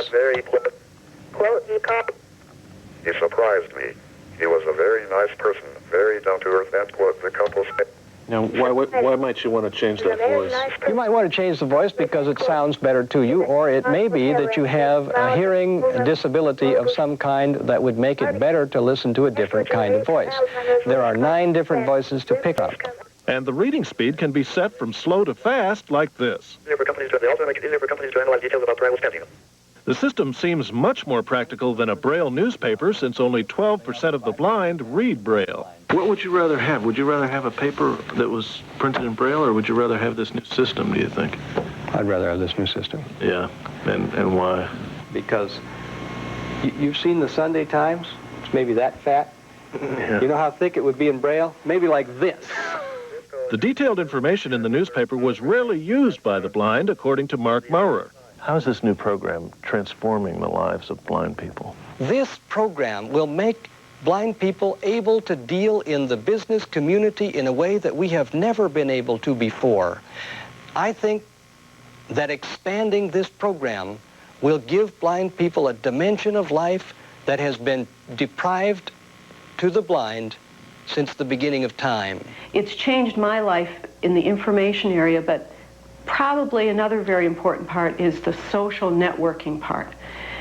He surprised me. He was a very nice person, very down-to-earth. That's what the couple said. Now, why might you want to change that voice? You might want to change the voice because it sounds better to you, or it may be that you have a hearing disability of some kind that would make it better to listen to a different kind of voice. There are 9 different voices to pick up. And the reading speed can be set from slow to fast like this. They also make it easier for companies to analyze details about private spending. The system seems much more practical than a Braille newspaper, since only 12% of the blind read Braille. What would you rather have? Would you rather have a paper that was printed in Braille, or would you rather have this new system, do you think? I'd rather have this new system. Yeah, and why? Because you've seen the Sunday Times? It's maybe that fat. Yeah. You know how thick it would be in Braille? Maybe like this. The detailed information in the newspaper was rarely used by the blind, according to Mark Maurer. How is this new program transforming the lives of blind people? This program will make blind people able to deal in the business community in a way that we have never been able to before. I think that expanding this program will give blind people a dimension of life that has been deprived to the blind since the beginning of time. It's changed my life in the information area, but probably another very important part is the social networking part.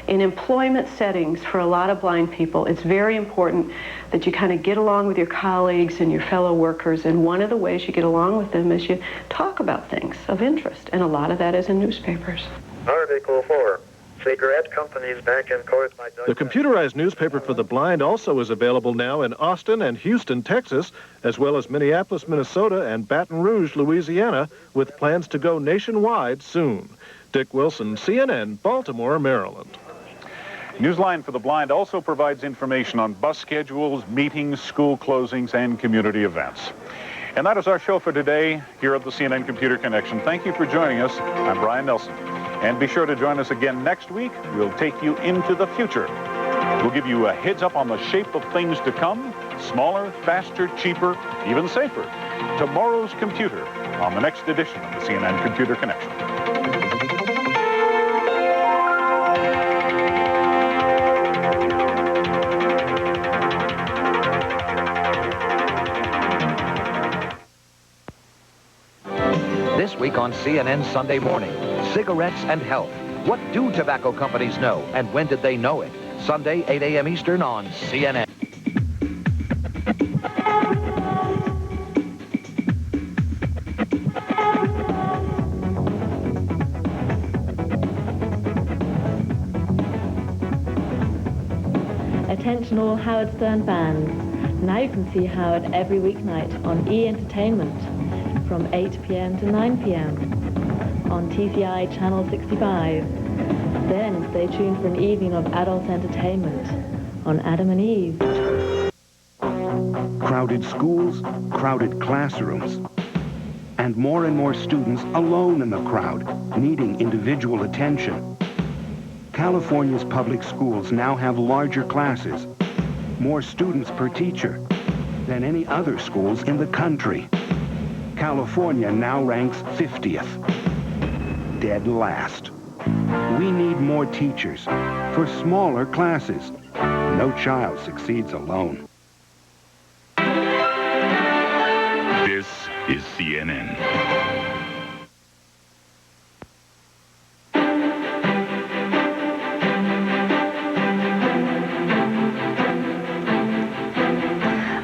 In employment settings for a lot of blind people, it's very important that you kind of get along with your colleagues and your fellow workers, and one of the ways you get along with them is you talk about things of interest, and a lot of that is in newspapers. Article 4. Cigarette companies back in court by The computerized newspaper for the blind also is available now in Austin and Houston, Texas, as well as Minneapolis, Minnesota, and Baton Rouge, Louisiana, with plans to go nationwide soon. Dick Wilson, CNN, Baltimore, Maryland. Newsline for the Blind also provides information on bus schedules, meetings, school closings, and community events. And that is our show for today here at the CNN Computer Connection. Thank you for joining us. I'm Brian Nelson. And be sure to join us again next week. We'll take you into the future. We'll give you a heads up on the shape of things to come, smaller, faster, cheaper, even safer. Tomorrow's computer on the next edition of the CNN Computer Connection. This week on CNN Sunday Morning, cigarettes and health. What do tobacco companies know, and when did they know it? Sunday, 8 a.m. Eastern on CNN. Attention all Howard Stern fans. Now you can see Howard every weeknight on E! Entertainment from 8 p.m. to 9 p.m. on TCI Channel 65. Then stay tuned for an evening of adult entertainment on Adam and Eve. Crowded schools, crowded classrooms, and more students alone in the crowd, needing individual attention. California's public schools now have larger classes, more students per teacher than any other schools in the country. California now ranks 50th, dead last. We need more teachers for smaller classes. No child succeeds alone. This is CNN.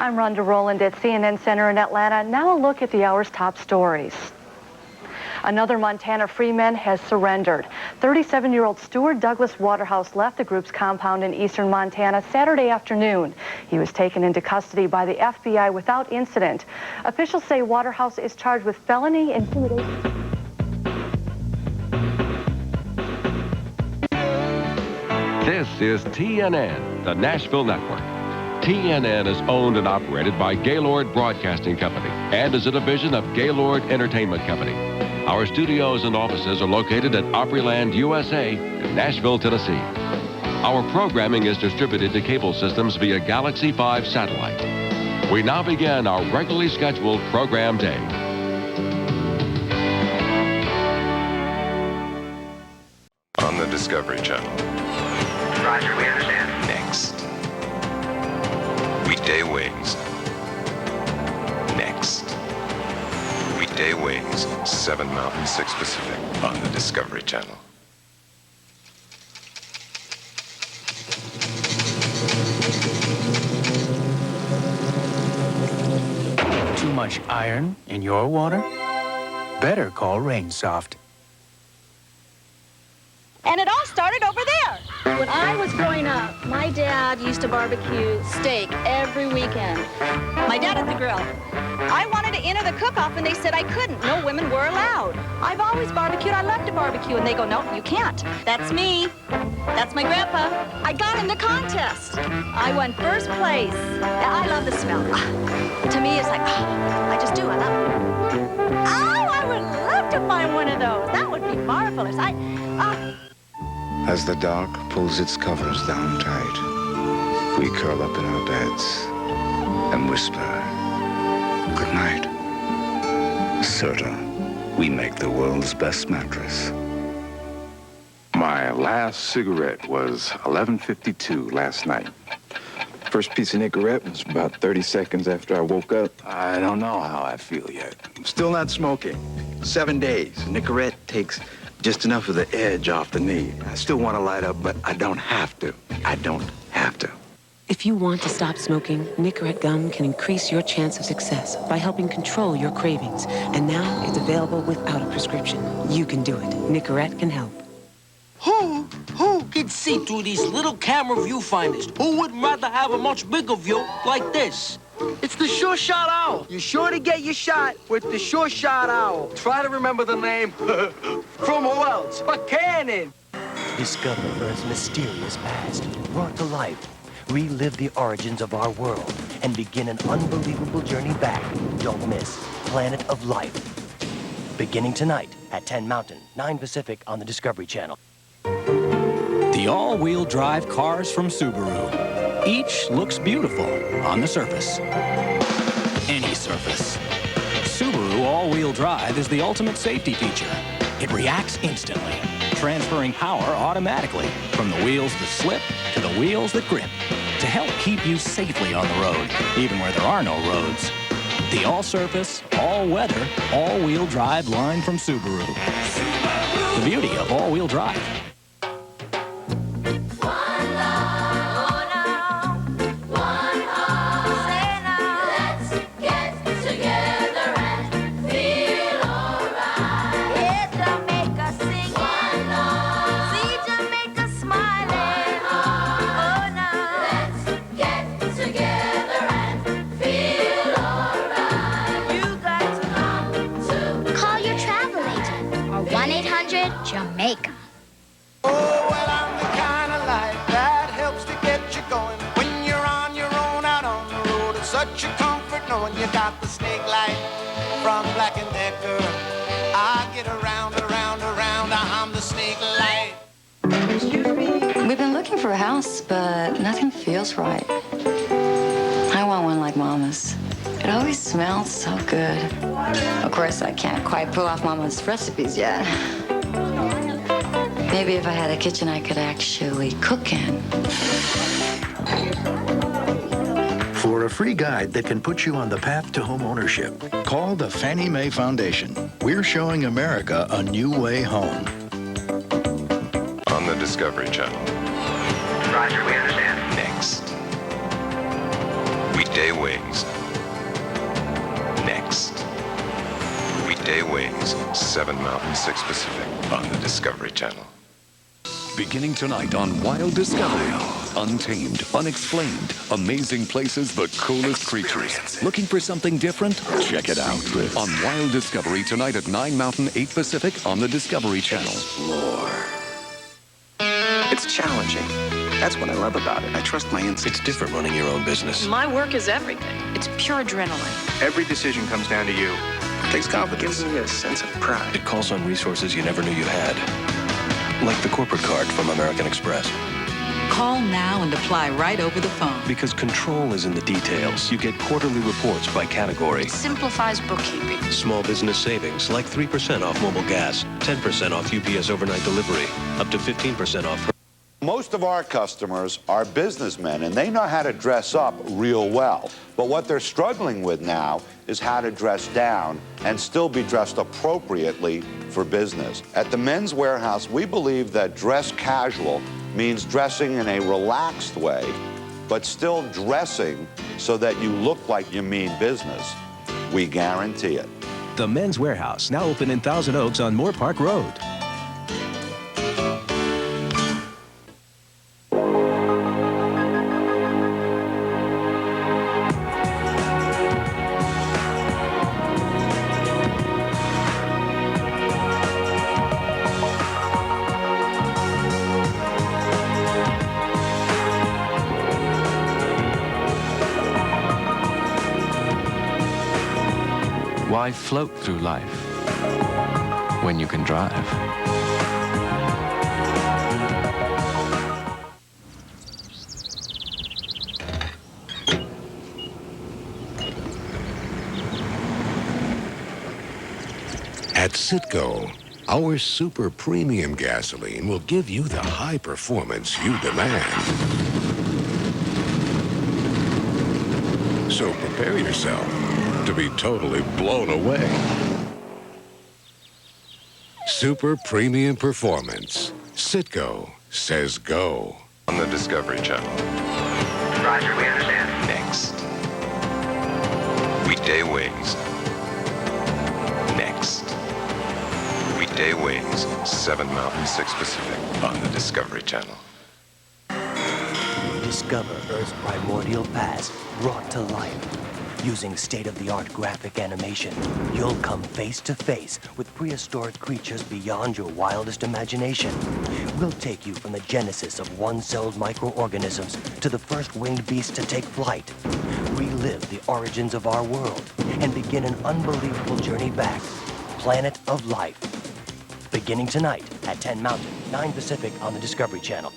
I'm Rhonda Rowland at CNN Center in Atlanta. Now a look at the hour's top stories. Another Montana freeman has surrendered. 37-year-old Stuart Douglas Waterhouse left the group's compound in eastern Montana Saturday afternoon. He was taken into custody by the FBI without incident. Officials say Waterhouse is charged with felony intimidation. This is TNN, the Nashville Network. TNN is owned and operated by Gaylord Broadcasting Company and is a division of Gaylord Entertainment Company. Our studios and offices are located at Opryland, USA, in Nashville, Tennessee. Our programming is distributed to cable systems via Galaxy 5 satellite. We now begin our regularly scheduled program day. On the Discovery Channel. Roger, we understand. Next. Weekday Wings. Next. Weekday Wings, 7 Mountain, 6 Pacific, on the Discovery Channel. Too much iron in your water? Better call RainSoft. And it all started over there. When I was growing up, my dad used to barbecue steak every weekend. My dad at the grill. I wanted to enter the cook-off, and they said I couldn't. No women were allowed. I've always barbecued. I love to barbecue. And they go, no, you can't. That's me. That's my grandpa. I got in the contest. I won first place. I love the smell. To me, it's like, I just do. I love it. Oh, I would love to find one of those. That would be marvelous. As the dark pulls its covers down tight, We curl up in our beds and whisper, "Good night." Serta, we make the world's best mattress. My last cigarette was 11:52 last night. First piece of Nicorette was about 30 seconds after I woke up. I don't know how I feel yet. I'm still not smoking. 7 days. Nicorette takes just enough of the edge off the need. I still want to light up, but I don't have to. I don't have to. If you want to stop smoking, Nicorette gum can increase your chance of success by helping control your cravings. And now it's available without a prescription. You can do it. Nicorette can help. Who can see through these little camera viewfinders? Who would rather have a much bigger view like this? It's the Sure Shot Owl. You're sure to get your shot with the Sure Shot Owl. Try to remember the name. From who else? But Cannon. Discover Earth's mysterious past, brought to life. Relive the origins of our world and begin an unbelievable journey back. Don't miss Planet of Life. Beginning tonight at 10 Mountain, 9 Pacific on the Discovery Channel. The all-wheel drive cars from Subaru. Each looks beautiful on the surface. Any surface. Subaru all-wheel drive is the ultimate safety feature. It reacts instantly, transferring power automatically from the wheels that slip to the wheels that grip to help keep you safely on the road, even where there are no roads. The all-surface, all-weather, all-wheel drive line from Subaru. The beauty of all-wheel drive. Jamaica. Oh, well, I'm the kind of life that helps to get you going. When you're on your own out on the road, it's such a comfort knowing you got the snake light from Black & Decker. I get around, I'm the snake light. We've been looking for a house, but nothing feels right. I want one like Mama's. It always smells so good. Of course, I can't quite pull off Mama's recipes yet. Maybe if I had a kitchen I could actually cook in. For a free guide that can put you on the path to home ownership, call the Fannie Mae Foundation. We're showing America a new way home. On the Discovery Channel. Roger, we understand. Next. Weekday Wings. Next. Weekday Wings, 7 Mountain, 6 Pacific on the Discovery Channel. Beginning tonight on Wild Discovery. Untamed, unexplained, amazing places, the coolest creatures. Looking for something different? Check it out on Wild Discovery tonight at 9 Mountain, 8 Pacific on the Discovery Channel. Explore. It's challenging. That's what I love about it. I trust my instincts. It's different running your own business. My work is everything. It's pure adrenaline. Every decision comes down to you. It takes confidence. It gives me a sense of pride. It calls on resources you never knew you had. Like the corporate card from American Express. Call now and apply right over the phone. Because control is in the details. You get quarterly reports by category. It simplifies bookkeeping. Small business savings, like 3% off mobile gas, 10% off UPS overnight delivery, up to 15% off. Most of our customers are businessmen, and they know how to dress up real well. But what they're struggling with now is how to dress down and still be dressed appropriately for business. At the Men's Warehouse, we believe that dress casual means dressing in a relaxed way, but still dressing so that you look like you mean business. We guarantee it. The Men's Warehouse, now open in Thousand Oaks on Moore Park Road. Why float through life when you can drive? Citgo. Our super premium gasoline will give you the high performance you demand. So prepare yourself to be totally blown away. Super premium performance. Citgo says go. On the Discovery Channel. Roger, we understand. Next. Weekday Wings. Next. Weekday Wings, 7 Mountain, 6 Pacific, on the Discovery Channel. Discover Earth's primordial past brought to life. Using state-of-the-art graphic animation, you'll come face to face with prehistoric creatures beyond your wildest imagination. We'll take you from the genesis of one-celled microorganisms to the first winged beast to take flight. Relive the origins of our world and begin an unbelievable journey back. Planet of Life. Beginning tonight at 10 Mountain, 9 Pacific on the Discovery Channel.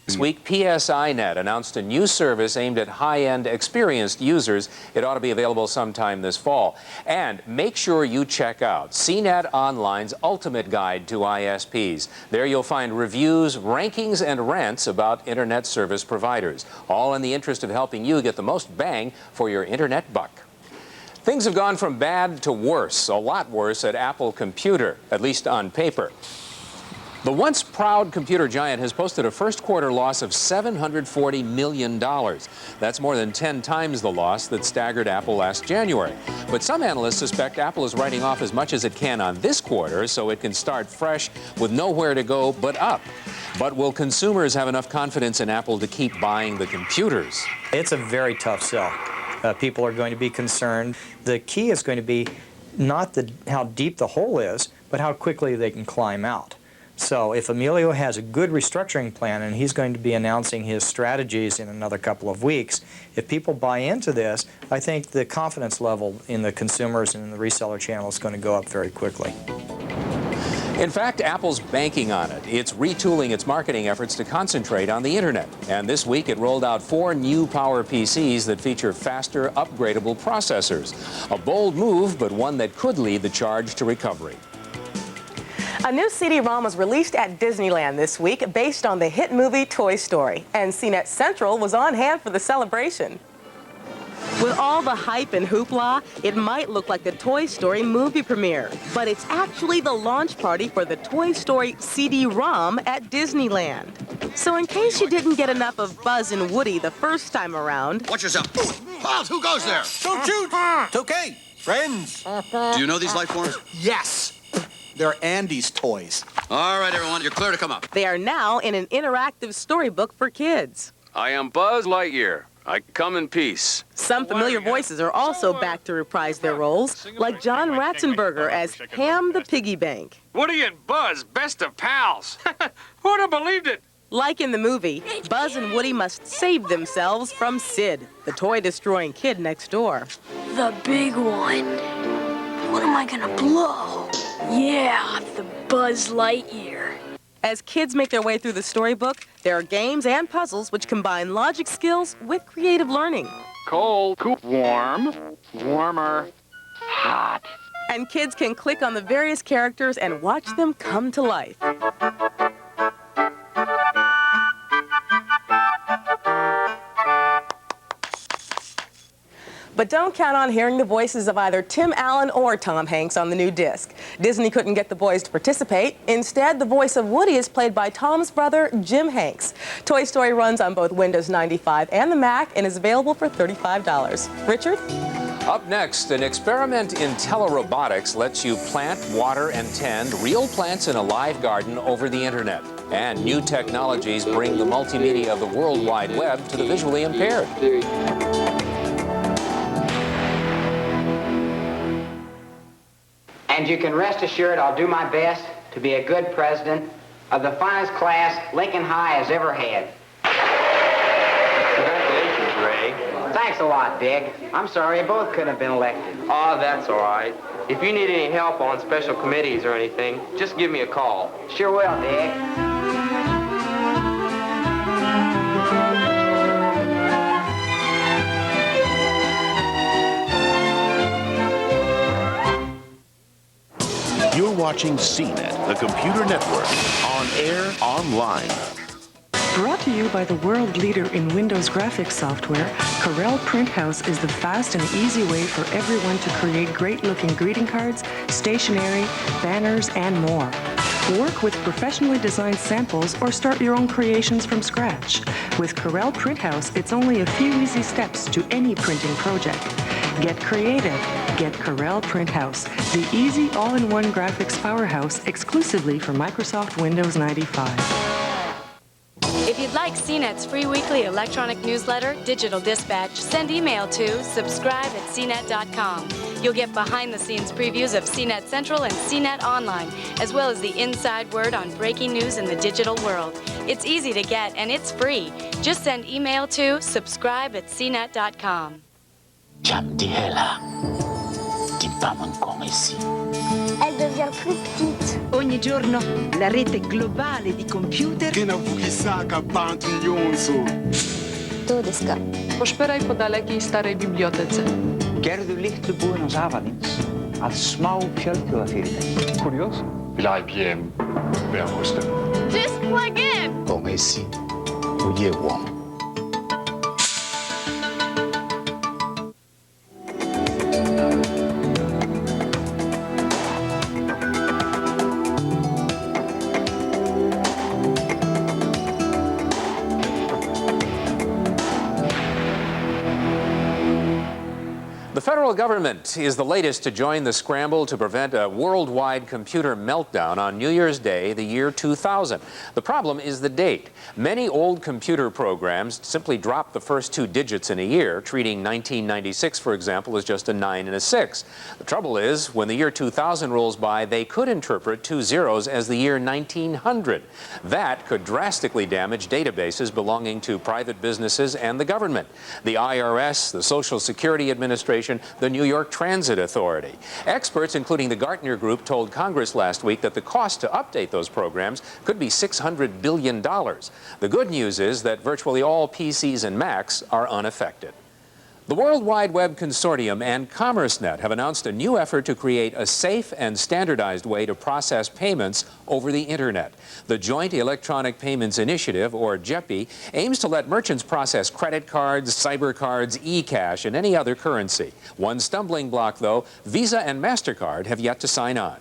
This week, PSINet announced a new service aimed at high-end, experienced users. It ought to be available sometime this fall. And make sure you check out CNET Online's Ultimate Guide to ISPs. There you'll find reviews, rankings, and rants about Internet service providers, all in the interest of helping you get the most bang for your Internet buck. Things have gone from bad to worse, a lot worse at Apple Computer, at least on paper. The once proud computer giant has posted a first quarter loss of $740 million. That's more than 10 times the loss that staggered Apple last January. But some analysts suspect Apple is writing off as much as it can on this quarter so it can start fresh with nowhere to go but up. But will consumers have enough confidence in Apple to keep buying the computers? It's a very tough sell. People are going to be concerned. The key is going to be not how deep the hole is, but how quickly they can climb out. So if Emilio has a good restructuring plan, and he's going to be announcing his strategies in another couple of weeks, if people buy into this, I think the confidence level in the consumers and in the reseller channel is going to go up very quickly. In fact, Apple's banking on it. It's retooling its marketing efforts to concentrate on the Internet. And this week it rolled out 4 new Power PCs that feature faster, upgradable processors. A bold move, but one that could lead the charge to recovery. A new CD-ROM was released at Disneyland this week based on the hit movie Toy Story, and CNET Central was on hand for the celebration. With all the hype and hoopla, it might look like the Toy Story movie premiere, but it's actually the launch party for the Toy Story CD-ROM at Disneyland. So in case you didn't get enough of Buzz and Woody the first time around... Watch yourself. Miles, who goes there? Don't shoot! It's okay. Friends. Do you know these life forms? Yes. They're Andy's toys. All right, everyone, you're clear to come up. They are now in an interactive storybook for kids. I am Buzz Lightyear. I come in peace. Some familiar voices are also back to reprise their roles, like John Ratzenberger as Ham the Piggy Bank. Woody and Buzz, best of pals. Who'd have believed it? Like in the movie, Buzz and Woody must save themselves from Sid, the toy-destroying kid next door. The big one. What am I gonna blow? Yeah, the Buzz Lightyear. As kids make their way through the storybook, there are games and puzzles which combine logic skills with creative learning. Cold, warm, warmer, hot. And kids can click on the various characters and watch them come to life. But don't count on hearing the voices of either Tim Allen or Tom Hanks on the new disc. Disney couldn't get the boys to participate. Instead, the voice of Woody is played by Tom's brother, Jim Hanks. Toy Story runs on both Windows 95 and the Mac and is available for $35. Richard? Up next, an experiment in telerobotics lets you plant, water, and tend real plants in a live garden over the internet. And new technologies bring the multimedia of the World Wide Web to the visually impaired. And you can rest assured I'll do my best to be a good president of the finest class Lincoln High has ever had. Congratulations, Ray. Thanks a lot, Dick. I'm sorry you both couldn't have been elected. Oh, that's all right. If you need any help on special committees or anything, just give me a call. Sure will, Dick. You're watching CNET, the computer network, on air, online. Brought to you by the world leader in Windows graphics software, Corel Print House is the fast and easy way for everyone to create great-looking greeting cards, stationery, banners, and more. Work with professionally designed samples or start your own creations from scratch. With Corel Print House, it's only a few easy steps to any printing project. Get creative. Get Corel Print House, the easy all-in-one graphics powerhouse exclusively for Microsoft Windows 95. If you'd like CNET's free weekly electronic newsletter, Digital Dispatch, send email to subscribe@cnet.com. You'll get behind-the-scenes previews of CNET Central and CNET Online, as well as the inside word on breaking news in the digital world. It's easy to get, and it's free. Just send email to subscribe@cnet.com. Elle devient plus petite. Ogni giorno la rete globale di computer. To desu ka? Pošperaj po dalekiej starej bibliotece. Gerðu litlu búin hans afaðins að smá fjölþjóðafyrirtæki. Kurios? Vil IBM være hos dem? Just plug in. Kongesi, Uyewo. The federal government is the latest to join the scramble to prevent a worldwide computer meltdown on New Year's Day, the year 2000. The problem is the date. Many old computer programs simply drop the first two digits in a year, treating 1996, for example, as just a 9 and a 6. The trouble is, when the year 2000 rolls by, they could interpret two zeros as the year 1900. That could drastically damage databases belonging to private businesses and the government. The IRS, the Social Security Administration, the New York Transit Authority. Experts, including the Gartner Group, told Congress last week that the cost to update those programs could be $600 billion. The good news is that virtually all PCs and Macs are unaffected. The World Wide Web Consortium and CommerceNet have announced a new effort to create a safe and standardized way to process payments over the Internet. The Joint Electronic Payments Initiative, or JEPI, aims to let merchants process credit cards, cyber cards, e-cash, and any other currency. One stumbling block, though, Visa and MasterCard have yet to sign on.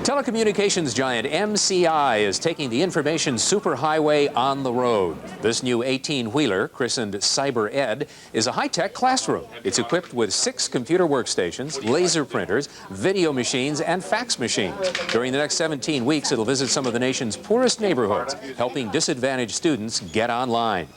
Telecommunications giant MCI is taking the information superhighway on the road. This new 18-wheeler, christened Cyber Ed, is a high-tech classroom. It's equipped with 6 computer workstations, laser printers, video machines, and fax machines. During the next 17 weeks, it'll visit some of the nation's poorest neighborhoods, helping disadvantaged students get online.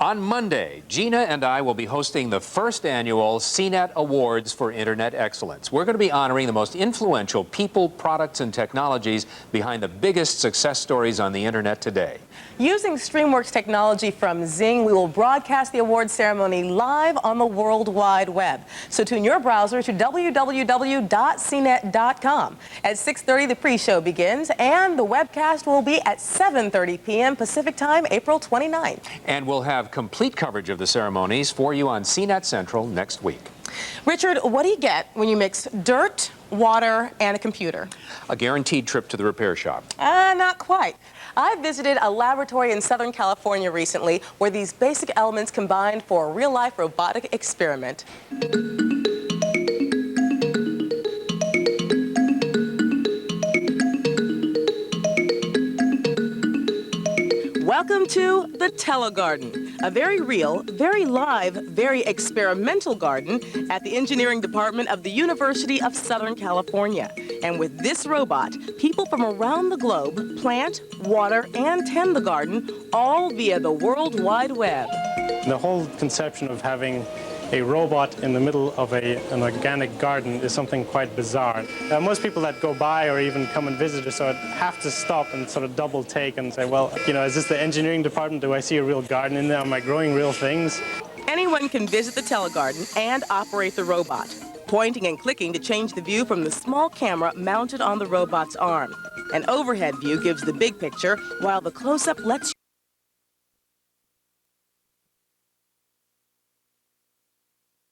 On Monday, Gina and I will be hosting the first annual CNET Awards for Internet Excellence. We're going to be honoring the most influential people, products, and technologies behind the biggest success stories on the Internet today. Using StreamWorks technology from Zing, we will broadcast the awards ceremony live on the World Wide Web. So tune your browser to www.cnet.com. At 6:30, the pre-show begins, and the webcast will be at 7:30 p.m. Pacific Time, April 29th. And we'll have complete coverage of the ceremonies for you on CNET Central next week. Richard, what do you get when you mix dirt, water, and a computer? A guaranteed trip to the repair shop. Not quite. I visited a laboratory in Southern California recently where these basic elements combined for a real-life robotic experiment. Welcome to the Telegarden, a very real, very live, very experimental garden at the engineering department of the University of Southern California. And with this robot, people from around the globe plant, water, and tend the garden, all via the World Wide Web. The whole conception of having a robot in the middle of an organic garden is something quite bizarre. Most people that go by or even come and visit us have to stop and sort of double take and say, well, you know, is this the engineering department? Do I see a real garden in there? Am I growing real things? Anyone can visit the Telegarden and operate the robot, pointing and clicking to change the view from the small camera mounted on the robot's arm. An overhead view gives the big picture, while the close-up lets you